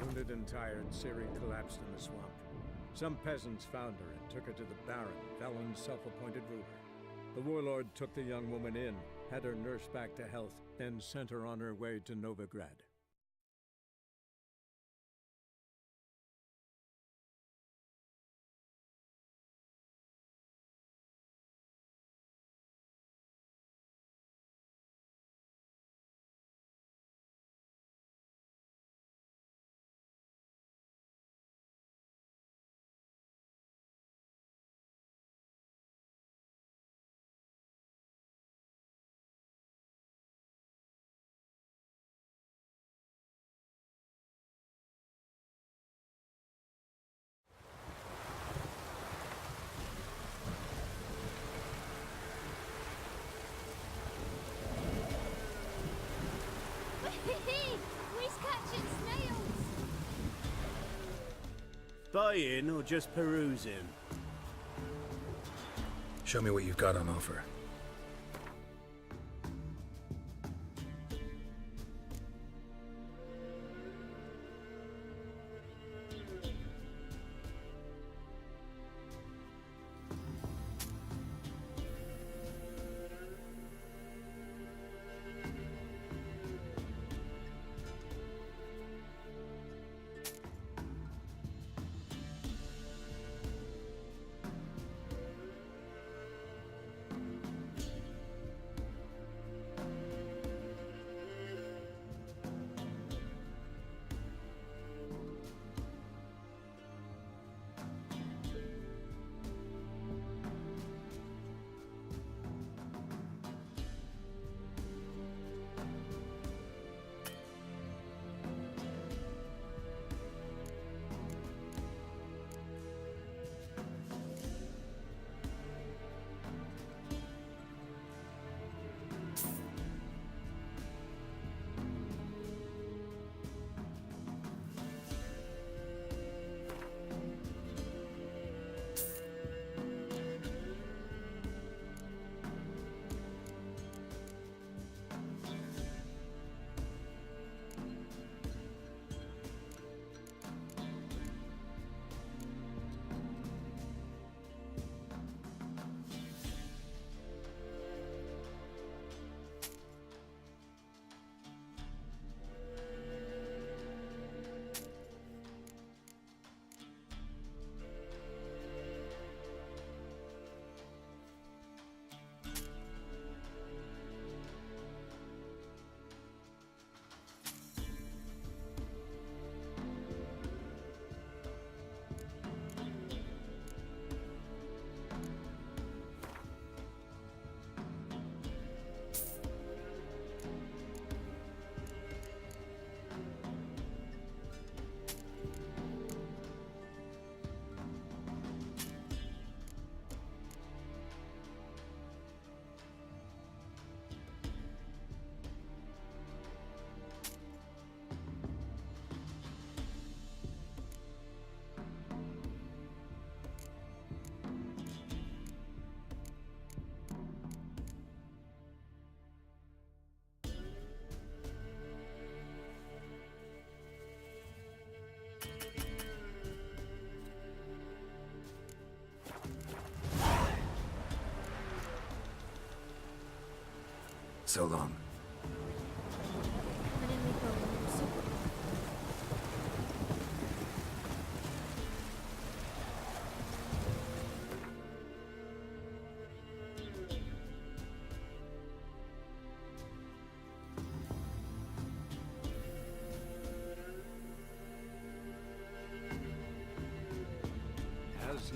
Wounded and tired, Ciri collapsed in the swamp. Some peasants found her and took her to the Baron, Valen's self-appointed ruler. The warlord took the young woman in, had her nursed back to health, then sent her on her way to Novigrad.
We's catching snails!
Buying or just perusing?
Show me what you've got on offer. So long.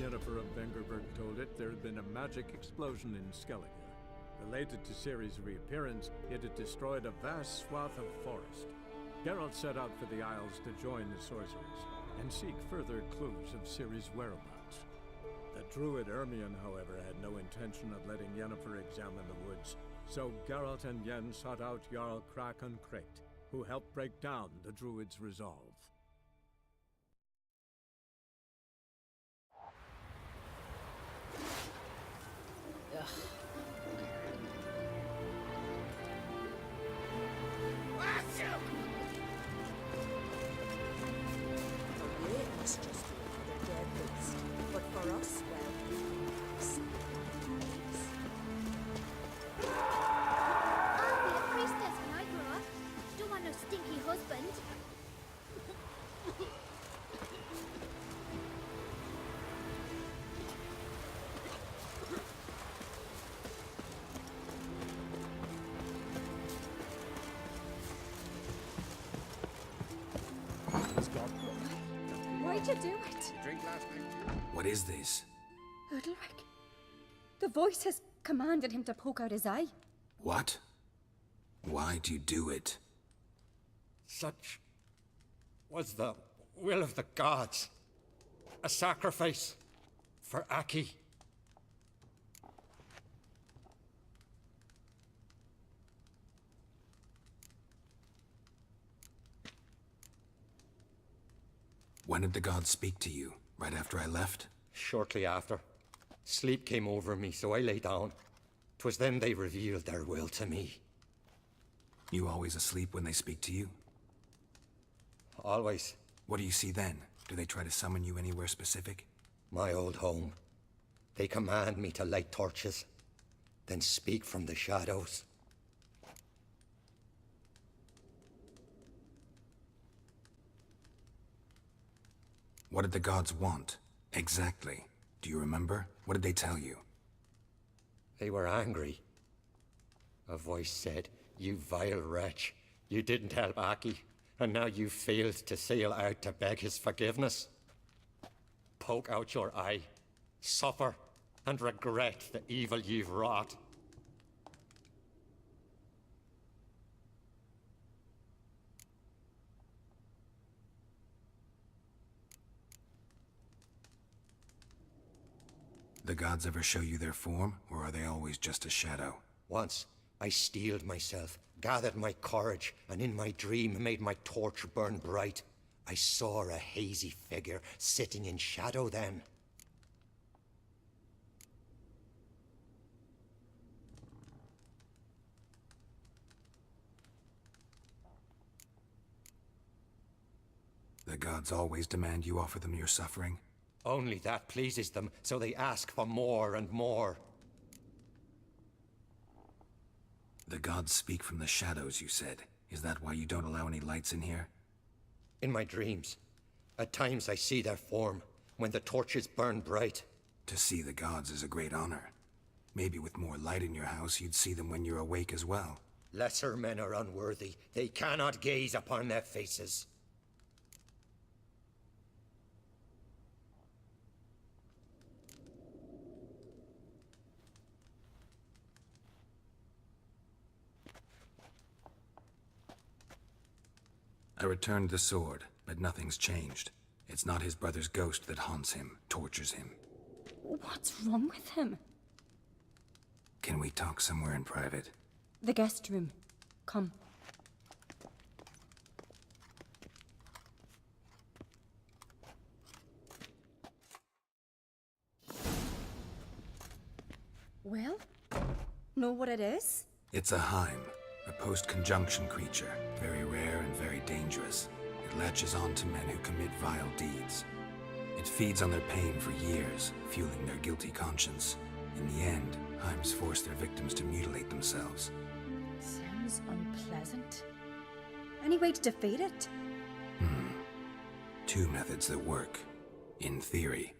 Yennefer of Vengerberg told it, there had been a magic explosion in Skellige. Related to Ciri's reappearance, it had destroyed a vast swath of forest. Geralt set out for the Isles to join the sorcerers and seek further clues of Ciri's whereabouts. The druid Ermion, however, had no intention of letting Yennefer examine the woods, so Geralt and Yen sought out Jarl Krakon Krayt, who helped break down the druid's resolve.
It's just another dead beast. But for us, well,
I'll be a priestess when I grow up. Don't want no stinky husband.
Why'd you do it?
Drink last night.
What is this?
Udalric. The voice has commanded him to poke out his eye.
What? Why'd you do it?
Such was the will of the gods. A sacrifice for Aki.
When did the gods speak to you? Right after I left?
Shortly after. Sleep came over me, so I lay down. 'Twas then they revealed their will to me.
You always asleep when they speak to you?
Always.
What do you see then? Do they try to summon you anywhere specific?
My old home. They command me to light torches, then speak from the shadows.
What did the gods want? Exactly. Do you remember? What did they tell you?
They were angry. A voice said, "You vile wretch. You didn't help Aki, and now you failed to sail out to beg his forgiveness. Poke out your eye, suffer, and regret the evil you've wrought."
The gods ever show you their form, or are they always just a shadow?
Once, I steeled myself, gathered my courage, and in my dream made my torch burn bright. I saw a hazy figure sitting in shadow then.
The gods always demand you offer them your suffering?
Only that pleases them, so they ask for more and more.
The gods speak from the shadows, you said. Is that why you don't allow any lights in here?
In my dreams. At times I see their form, when the torches burn bright.
To see the gods is a great honor. Maybe with more light in your house, you'd see them when you're awake as well.
Lesser men are unworthy. They cannot gaze upon their faces.
I returned the sword, but nothing's changed. It's not his brother's ghost that haunts him, tortures him.
What's wrong with him?
Can we talk somewhere in private?
The guest room. Come. Well, know what it is?
It's a Heim, a post-conjunction creature, very rare and very dangerous. It latches on to men who commit vile deeds. It feeds on their pain for years, fueling their guilty conscience. In the end, Heims force their victims to mutilate themselves.
Sounds unpleasant. Any way to defeat it?
Two methods that work. In theory.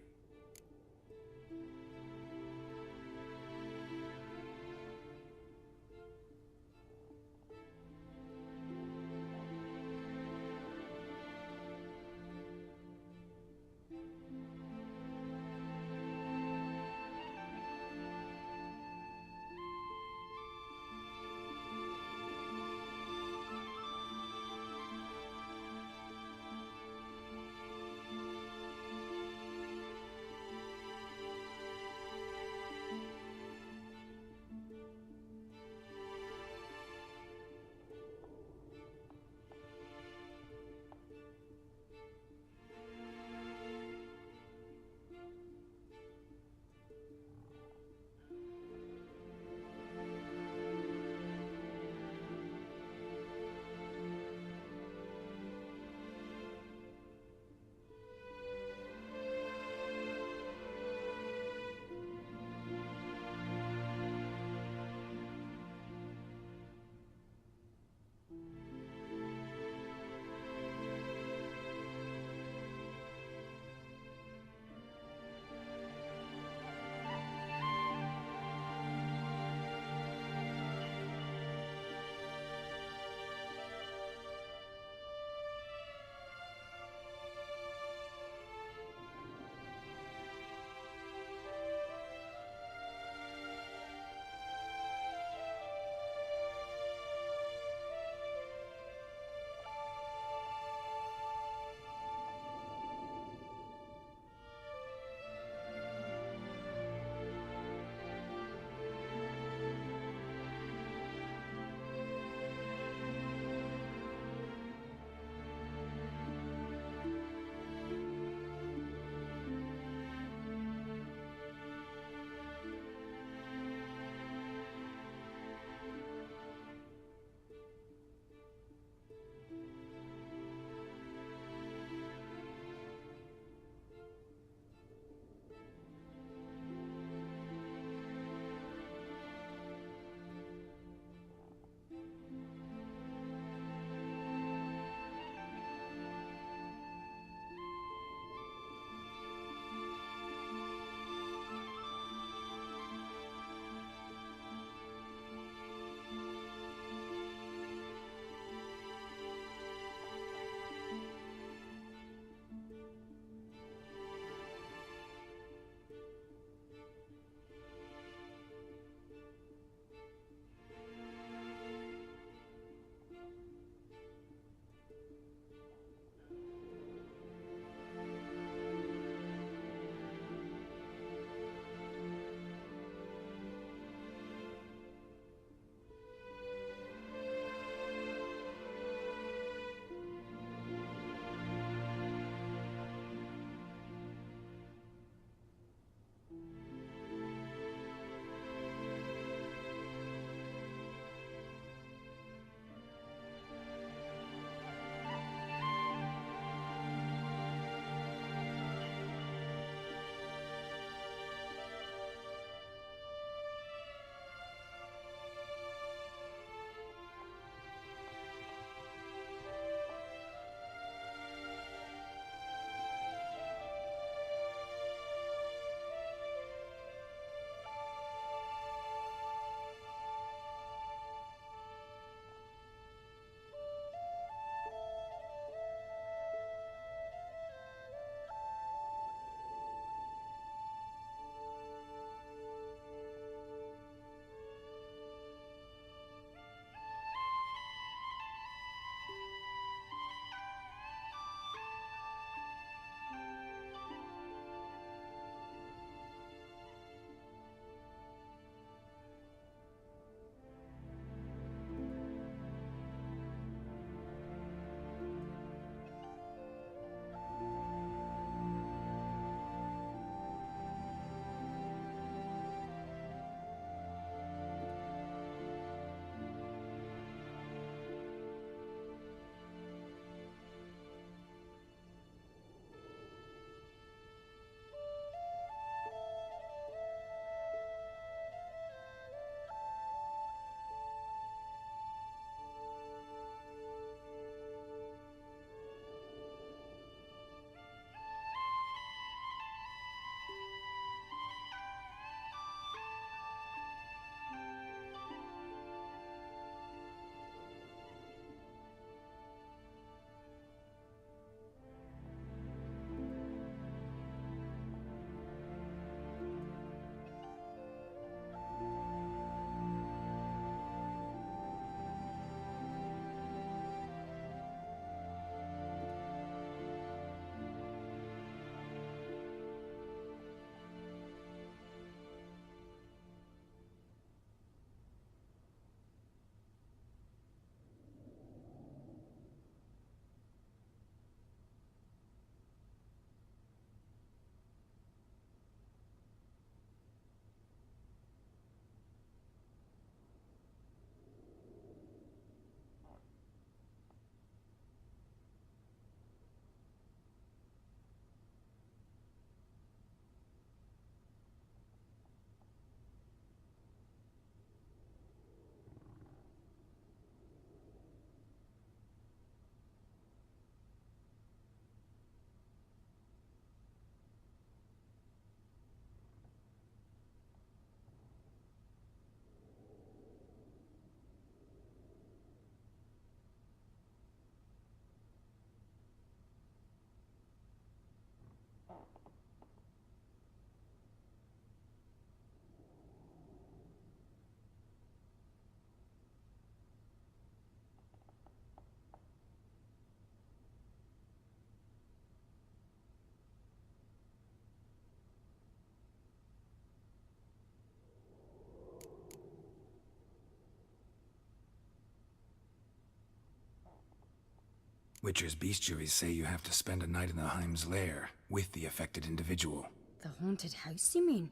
Witcher's bestiaries say you have to spend a night in the Heim's lair with the affected individual.
The haunted house, you mean?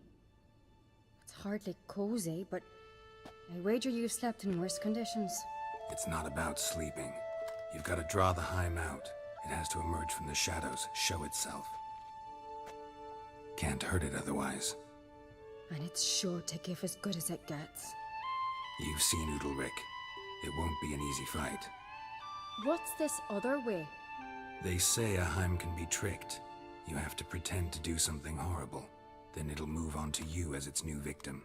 It's hardly cozy, but I wager you've slept in worse conditions.
It's not about sleeping. You've got to draw the Heim out. It has to emerge from the shadows, show itself. Can't hurt it otherwise.
And it's sure to give as good as it gets.
You've seen Udalryk. It won't be an easy fight.
What's this other way?
They say a Heim can be tricked. You have to pretend to do something horrible. Then it'll move on to you as its new victim.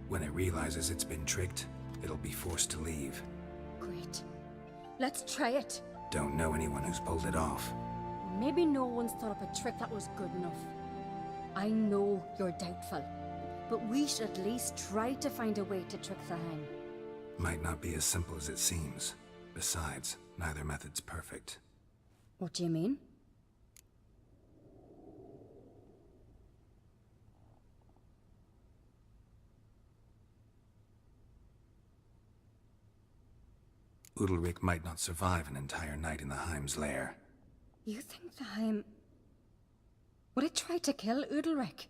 When it realizes it's been tricked, it'll be forced to leave.
Great. Let's try it.
Don't know anyone who's pulled it off.
Maybe no one's thought up a trick that was good enough. I know you're doubtful, but we should at least try to find a way to trick the Heim.
Might not be as simple as it seems. Besides, neither method's perfect.
What do you mean?
Udalryk might not survive an entire night in the Heim's lair.
You think the Heim... Would it try to kill Udalryk?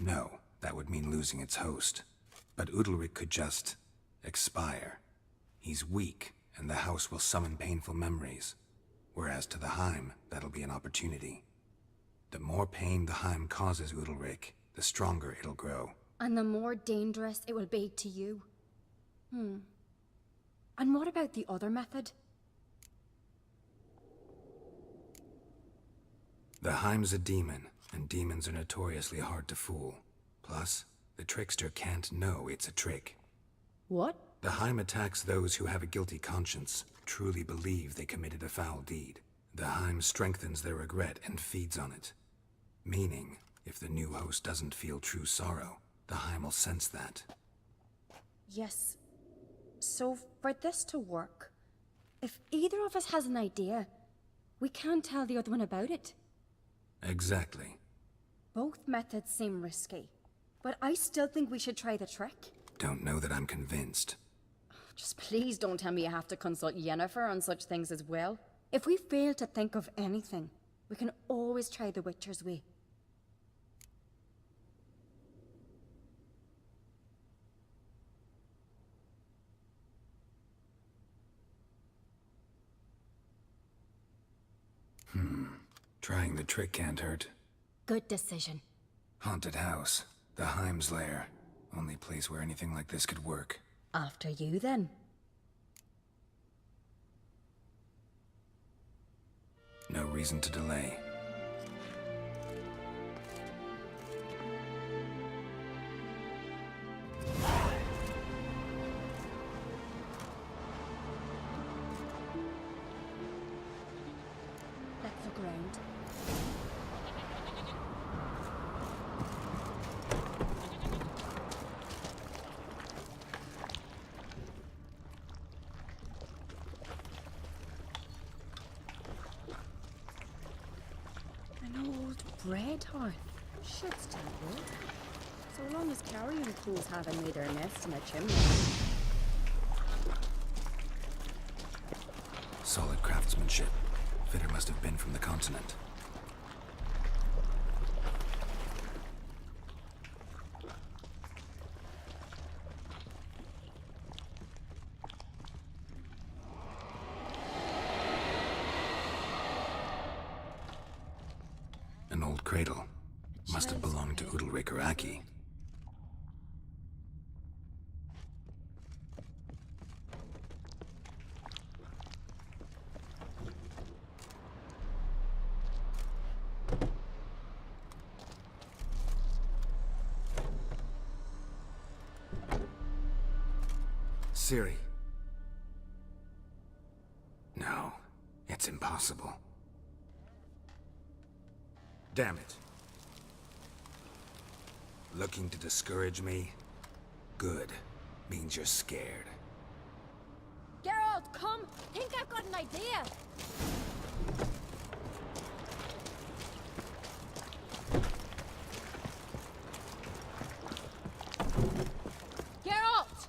No, that would mean losing its host. But Udalryk could just... expire. He's weak, and the house will summon painful memories. Whereas to the Heim, that'll be an opportunity. The more pain the Heim causes Udalryk, the stronger it'll grow.
And the more dangerous it will be to you. And what about the other method?
The Heim's a demon, and demons are notoriously hard to fool. Plus, the trickster can't know it's a trick.
What?
The Heim attacks those who have a guilty conscience, truly believe they committed a foul deed. The Heim strengthens their regret and feeds on it. Meaning, if the new host doesn't feel true sorrow, the Heim will sense that.
Yes. So, for this to work, if either of us has an idea, we can't tell the other one about it.
Exactly.
Both methods seem risky, but I still think we should try the trick.
Don't know that I'm convinced.
Just please don't tell me you have to consult Yennefer on such things as well. If we fail to think of anything, we can always try the Witcher's way.
Trying the trick can't hurt.
Good decision.
Haunted house. The Heim's lair. Only place where anything like this could work.
After you, then.
No reason to delay.
Let's look around. An old bread hearth. Should still work. So long as carrion crows haven't made their nest in a chimney.
Solid craftsmanship. Fitter must have been from the continent. An old cradle. Must have belonged to Udalryk or Aki. Ciri. No, it's impossible. Damn it. Looking to discourage me? Good. Means you're scared.
Geralt, come! Think I've got an idea! Geralt!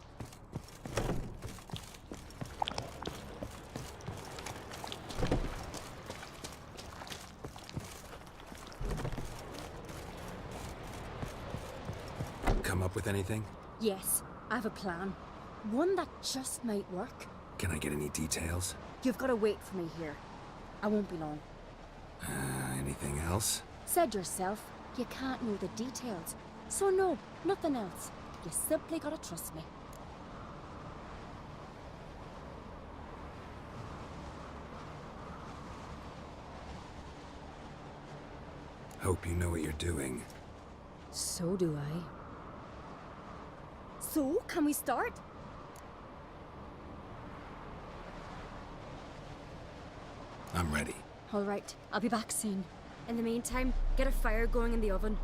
up with anything?
Yes, I have a plan. One that just might work.
Can I get any details?
You've got to wait for me here. I won't be long.
Anything else?
Said yourself, you can't know the details. So no, nothing else. You simply gotta trust me.
Hope you know what you're doing.
So do I. So, can we start?
I'm ready.
All right, I'll be back soon. In the meantime, get a fire going in the oven.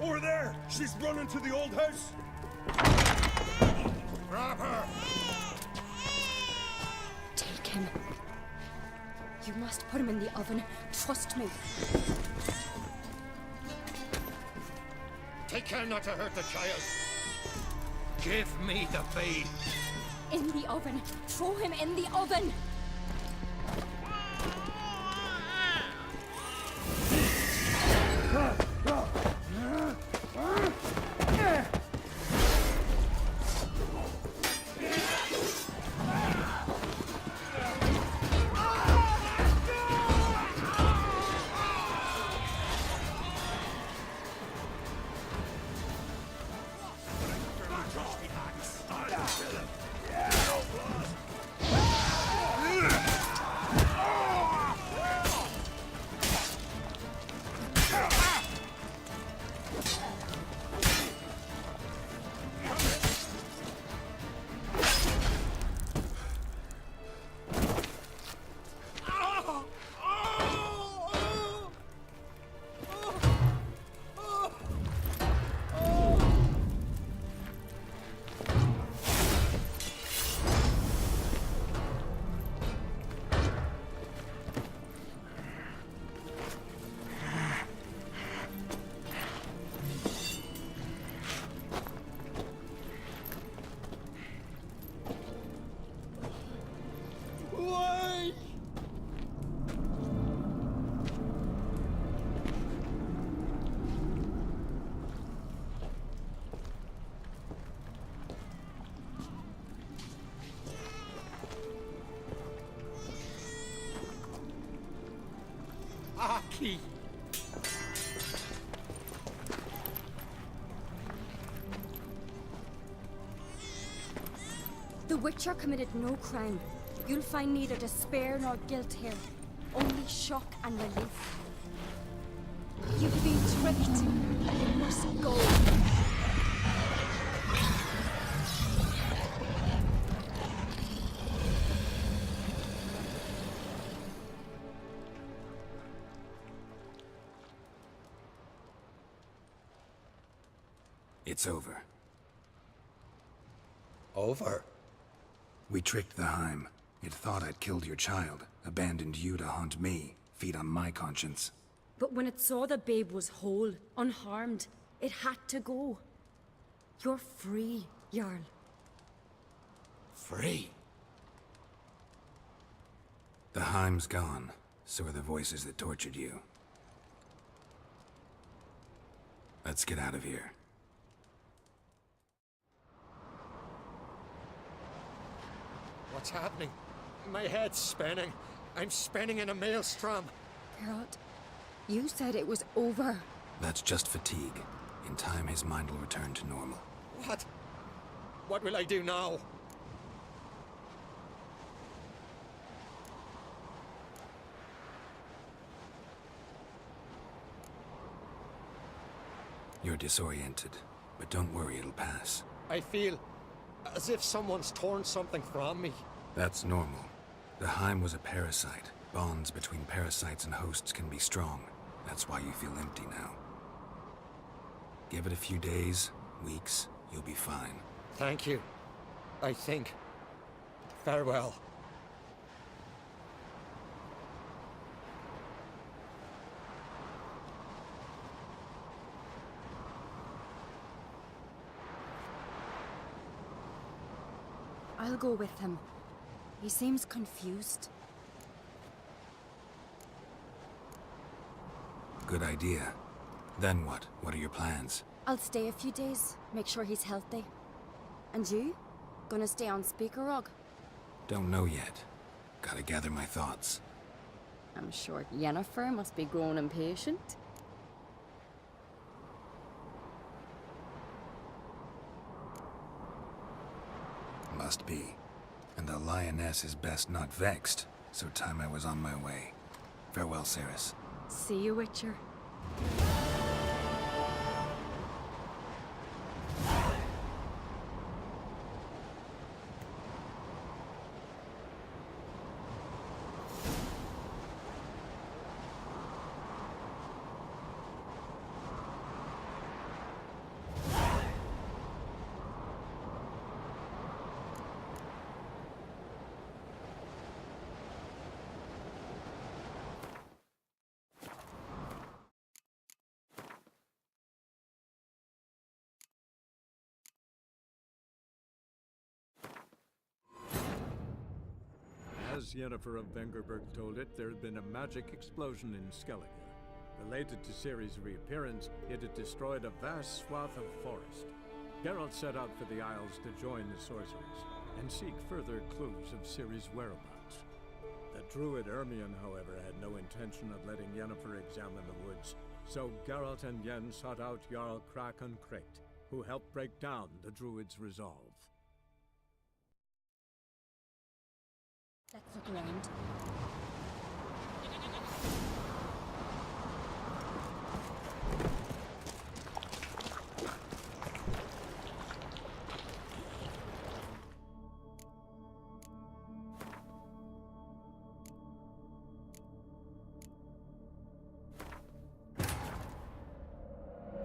Over there! She's running to the old house! Grab her!
Take him. You must put him in the oven. Trust me.
Take care not to hurt the child. Give me the babe.
In the oven. Throw him in the oven.
Aki!
The Witcher committed no crime. You'll find neither despair nor guilt here. Only shock and relief. You've been tricked. You must go.
It's over.
Over?
We tricked the Heim. It thought I'd killed your child, abandoned you to haunt me, feed on my conscience.
But when it saw the babe was whole, unharmed, it had to go. You're free, Jarl.
Free?
The Heim's gone, so are the voices that tortured you. Let's get out of here.
What's happening? My head's spinning. I'm spinning in a maelstrom.
Geralt, you said it was over.
That's just fatigue. In time, his mind will return to normal.
What? What will I do now?
You're disoriented, but don't worry, it'll pass.
I feel as if someone's torn something from me.
That's normal. The Heim was a parasite. Bonds between parasites and hosts can be strong. That's why you feel empty now. Give it a few days, weeks, you'll be fine.
Thank you. I think. Farewell.
I'll go with him. He seems confused.
Good idea. Then what? What are your plans?
I'll stay a few days, make sure he's healthy. And you? Gonna stay on Speaker Rog?
Don't know yet. Gotta gather my thoughts.
I'm sure Yennefer must be growing impatient.
Must be. And the lioness is best not vexed, so time I was on my way. Farewell, Cerys.
See you, Witcher.
As Yennefer of Vengerberg told it, there had been a magic explosion in Skellige. Related to Ciri's reappearance, it had destroyed a vast swath of forest. Geralt set out for the Isles to join the sorcerers, and seek further clues of Ciri's whereabouts. The druid Ermion, however, had no intention of letting Yennefer examine the woods, so Geralt and Yen sought out Jarl Krakon Krayt, who helped break down the druid's resolve.
Let's look around.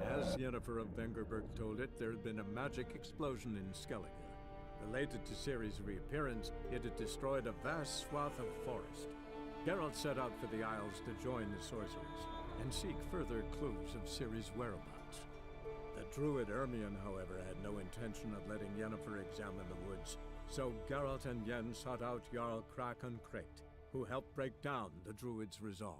As Yennefer of Vengerberg told it, there had been a magic explosion in Skellige. Related to Ciri's reappearance, it had destroyed a vast swath of forest. Geralt set out for the Isles to join the sorcerers, and seek further clues of Ciri's whereabouts. The druid Ermion, however, had no intention of letting Yennefer examine the woods, so Geralt and Yen sought out Jarl Krakon Krayt, who helped break down the druid's resolve.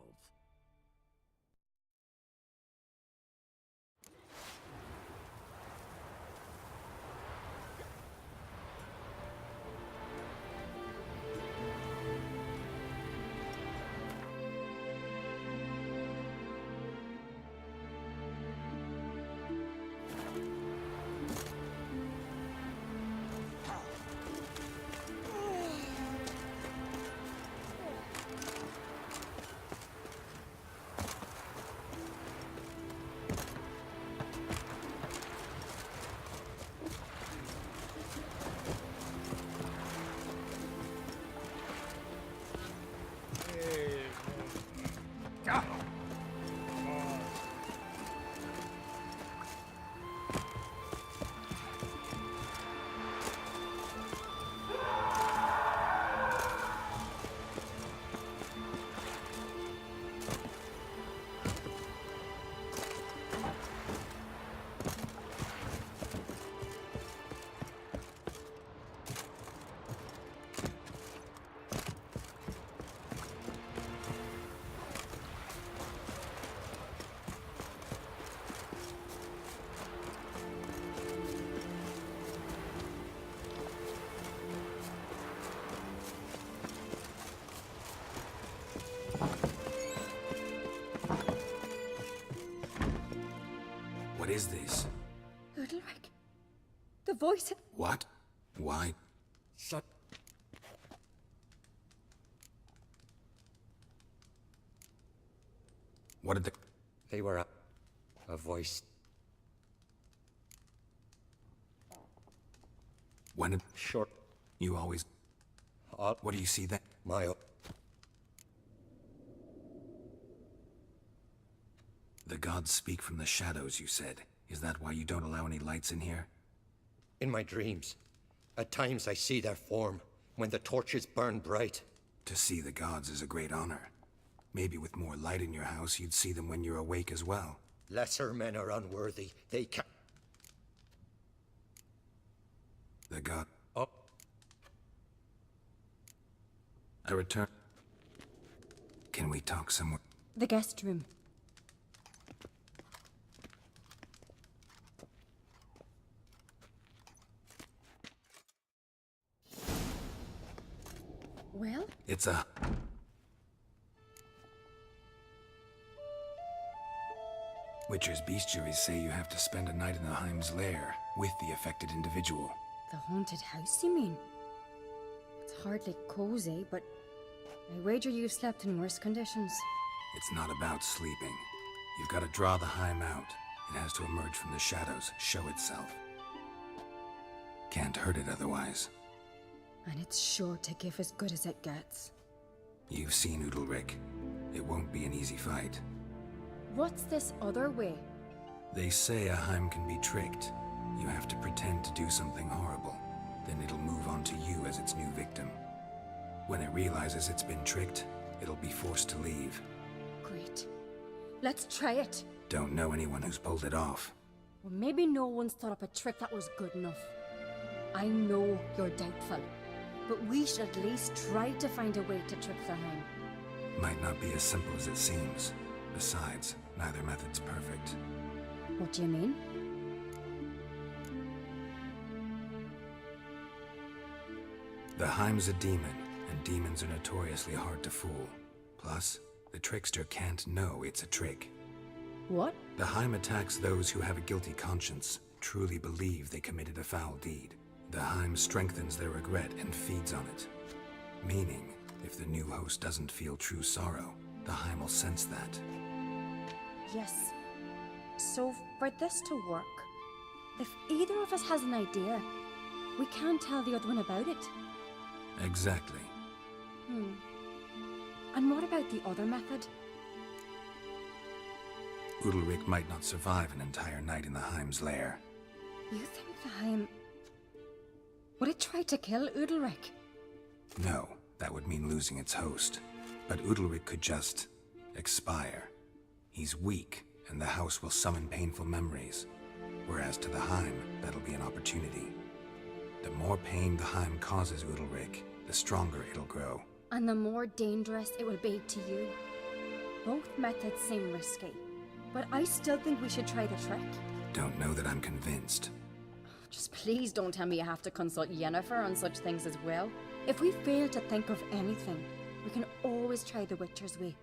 What is this?
Udalryk. The voice.
What? Why?
Shut.
What did
They were a voice.
When did...
Short.
You always... What do you see then? The gods speak from the shadows, you said. Is that why you don't allow any lights in here?
In my dreams. At times I see their form, when the torches burn bright.
To see the gods is a great honor. Maybe with more light in your house, you'd see them when you're awake as well.
Lesser men are unworthy. They can't...
The god...
Oh.
I return. Can we talk somewhere?
The guest room. Well?
It's a... Witcher's bestiaries say you have to spend a night in the Heim's lair with the affected individual.
The haunted house, you mean? It's hardly cozy, but I wager you've slept in worse conditions.
It's not about sleeping. You've got to draw the Heim out. It has to emerge from the shadows, show itself. Can't hurt it otherwise.
And it's sure to give as good as it gets.
You've seen Udalryk. It won't be an easy fight.
What's this other way?
They say a Heim can be tricked. You have to pretend to do something horrible. Then it'll move on to you as its new victim. When it realizes it's been tricked, it'll be forced to leave.
Great. Let's try it.
Don't know anyone who's pulled it off.
Well, maybe no one's thought up a trick that was good enough. I know you're doubtful, but we should at least try to find a way to trick the Heim.
Might not be as simple as it seems. Besides, neither method's perfect.
What do you mean?
The Heim's a demon, and demons are notoriously hard to fool. Plus, the trickster can't know it's a trick.
What?
The Heim attacks those who have a guilty conscience, truly believe they committed a foul deed. The Heim strengthens their regret and feeds on it. Meaning, if the new host doesn't feel true sorrow, the Heim will sense that.
Yes. So, for this to work, if either of us has an idea, we can't tell the other one about it.
Exactly.
And what about the other method?
Udalryk might not survive an entire night in the Heim's lair.
You think the Heim... Would it try to kill Udalryk?
No, that would mean losing its host. But Udalryk could just... expire. He's weak, and the house will summon painful memories. Whereas to the Heim, that'll be an opportunity. The more pain the Heim causes Udalryk, the stronger it'll grow.
And the more dangerous it will be to you. Both methods seem risky, but I still think we should try the trick.
Don't know that I'm convinced.
Just please don't tell me you have to consult Yennefer on such things as well. If we fail to think of anything, we can always try the Witcher's way.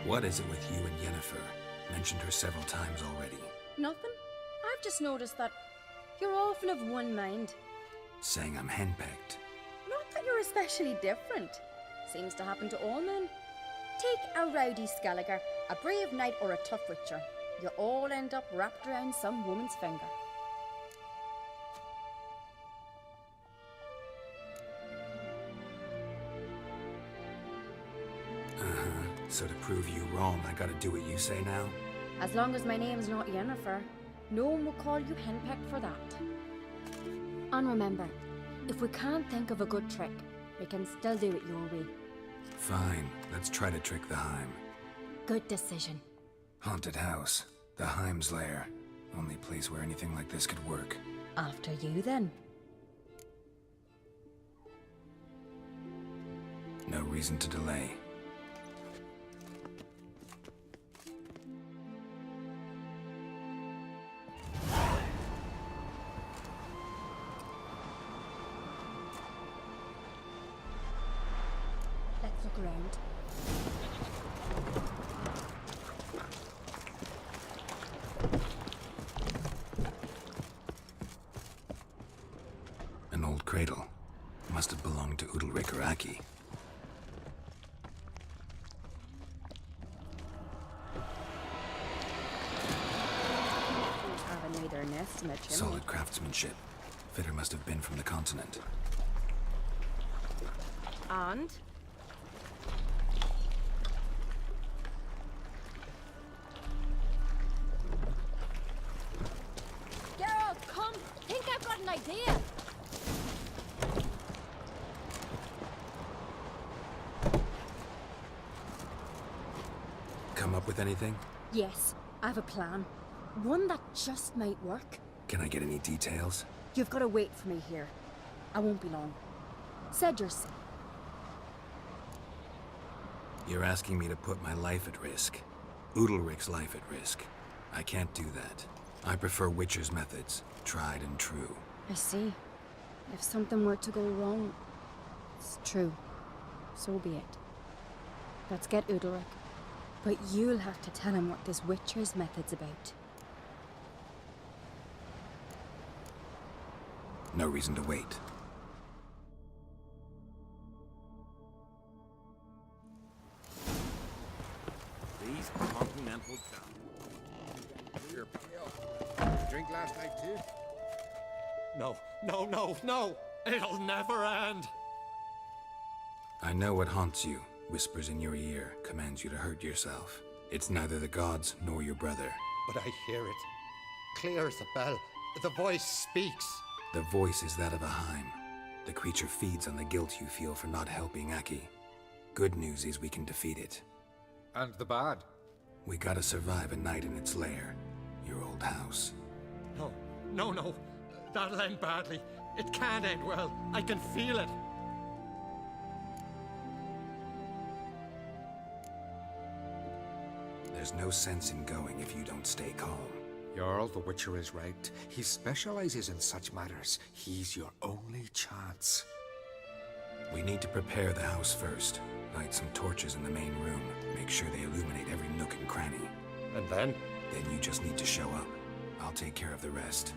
What is it with you and Yennefer? Mentioned her several times already.
Nothing. I've just noticed that you're often of one mind.
Saying I'm henpecked.
Not that you're especially different. Seems to happen to all men. Take a rowdy Skelliger, a brave knight, or a tough witcher. You all end up wrapped around some woman's finger.
So to prove you wrong, I gotta do what you say now?
As long as my name's not Yennefer, no one will call you henpecked for that. And remember, if we can't think of a good trick, we can still do it your way.
Fine, let's try to trick the Heim.
Good decision.
Haunted house. The Heim's lair. Only place where anything like this could work.
After you, then.
No reason to delay.
Let's look around.
An old cradle. Must have belonged to Udalryk or Aki.
Haven't made their nest in the chimney.
Solid craftsmanship. Fitter must have been from the continent.
And?
Geralt, come! Think I've got an idea!
Come up with anything?
Yes, I have a plan. One that just might work.
Can I get any details?
You've got to wait for me here. I won't be long. Said you're sick.
You're asking me to put my life at risk. Udalric's life at risk. I can't do that. I prefer Witcher's methods, tried and true.
I see. If something were to go wrong, it's true. So be it. Let's get Udalric. But you'll have to tell him what this Witcher's method's about.
No reason to wait.
These continental towns.
Here, pal. Drink last night too?
No, no, no, no! It'll never end!
I know what haunts you, whispers in your ear, commands you to hurt yourself. It's neither the gods nor your brother.
But I hear it. Clear as a bell. The voice speaks.
The voice is that of a Heim. The creature feeds on the guilt you feel for not helping Aki. Good news is we can defeat it.
And the bad?
We gotta survive a night in its lair. Your old house.
No, no, no. That'll end badly. It can't end well. I can feel it.
There's no sense in going if you don't stay calm.
Jarl, the Witcher is right. He specializes in such matters. He's your only chance.
We need to prepare the house first. Light some torches in the main room. Make sure they illuminate every nook and cranny.
And then?
Then you just need to show up. I'll take care of the rest.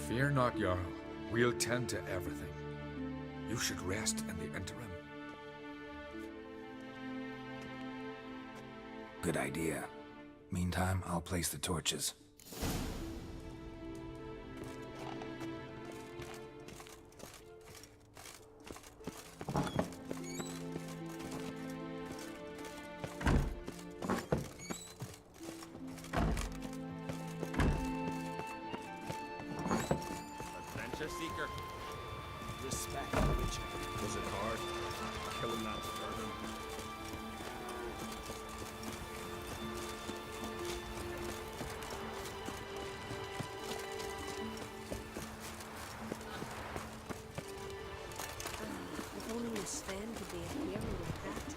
Fear not, Jarl. We'll tend to everything. You should rest in the interim.
Good idea. Meantime, I'll place the torches.
Adventure seeker.
Respect, Witcher.
Was it hard? Killing that Sturgeon?
If only Sven could be a hero like that.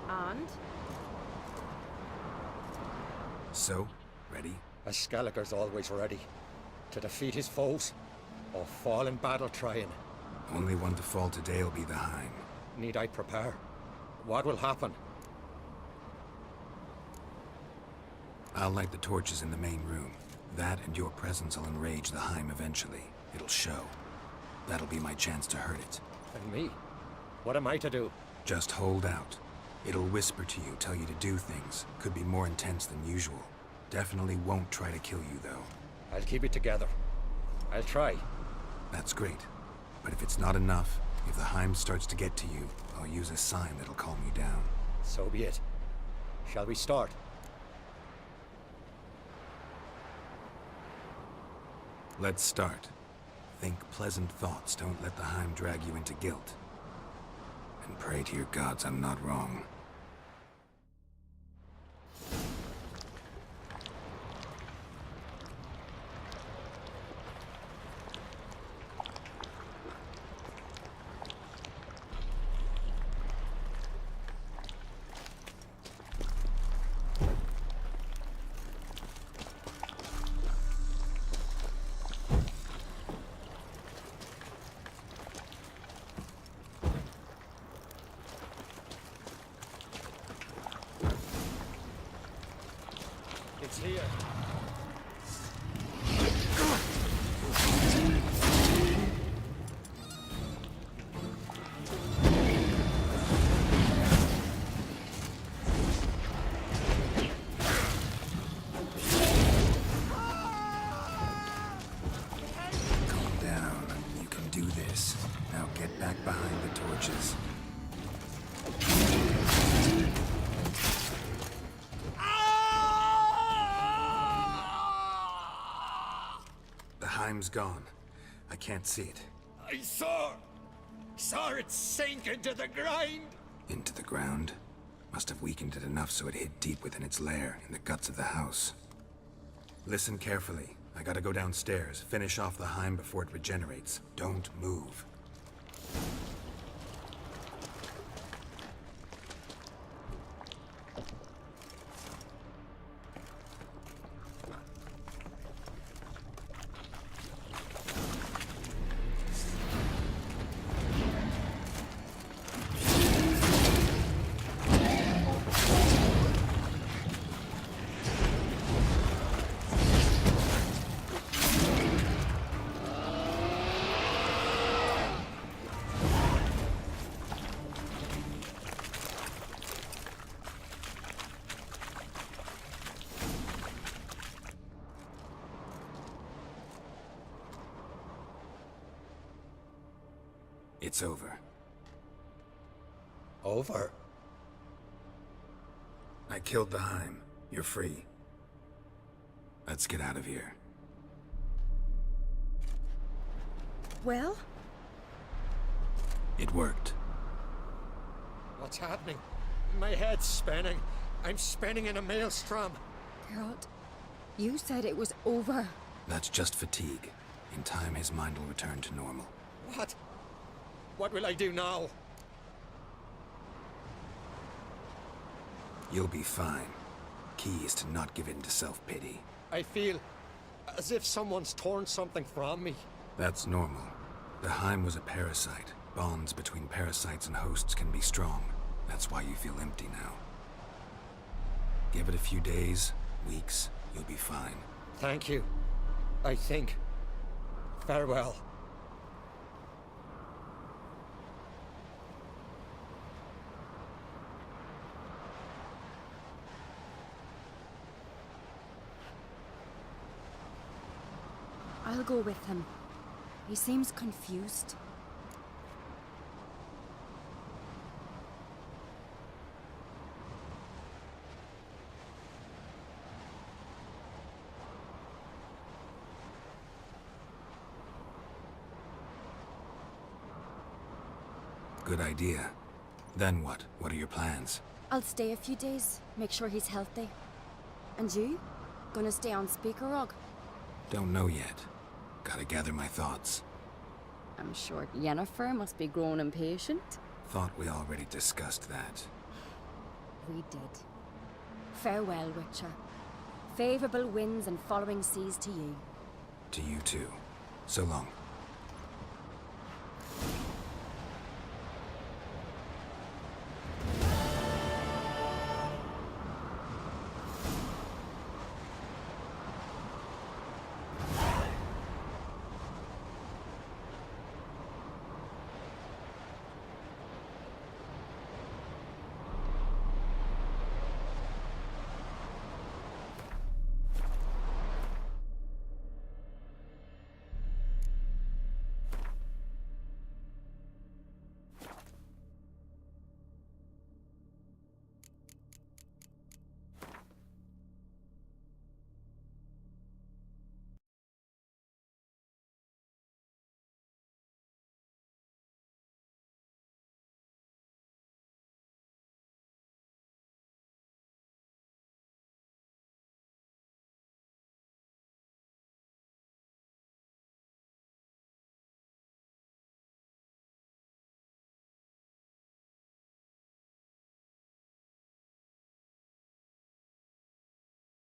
And?
So, ready?
A Skelliger's always ready. To defeat his foes, or fall in battle trying.
Only one to fall today will be the Heim.
Need I prepare? What will happen?
I'll light the torches in the main room. That and your presence will enrage the Heim eventually. It'll show. That'll be my chance to hurt it.
And me? What am I to do?
Just hold out. It'll whisper to you, tell you to do things. Could be more intense than usual. Definitely won't try to kill you, though.
I'll keep it together. I'll try.
That's great. But if it's not enough, if the Heim starts to get to you, I'll use a sign that'll calm you down.
So be it. Shall we start?
Let's start. Think pleasant thoughts, don't let the Heim drag you into guilt. And pray to your gods I'm not wrong.
here.
Calm down. You can do this. Now get back behind the torches. The Heim's gone. I can't see it.
I saw it sink into the ground.
Into the ground? Must have weakened it enough so it hid deep within its lair, in the guts of the house. Listen carefully. I gotta go downstairs, finish off the Heim before it regenerates. Don't move. It's over.
Over?
I killed the Heim. You're free. Let's get out of here.
Well?
It worked.
What's happening? My head's spinning. I'm spinning in a maelstrom.
Geralt, you said it was over.
That's just fatigue. In time, his mind will return to normal.
What? What will I do now?
You'll be fine. Key is to not give in to self-pity.
I feel as if someone's torn something from me.
That's normal. The Heim was a parasite. Bonds between parasites and hosts can be strong. That's why you feel empty now. Give it a few days, weeks, you'll be fine.
Thank you. I think. Farewell.
I'll go with him. He seems confused.
Good idea. Then what? What are your plans?
I'll stay a few days, make sure he's healthy. And you? Gonna stay on Speaker Rock?
Don't know yet. Gotta gather my thoughts.
I'm sure Yennefer must be growing impatient.
Thought we already discussed that.
We did. Farewell, Witcher. Favorable winds and following seas to you.
To you too. So long.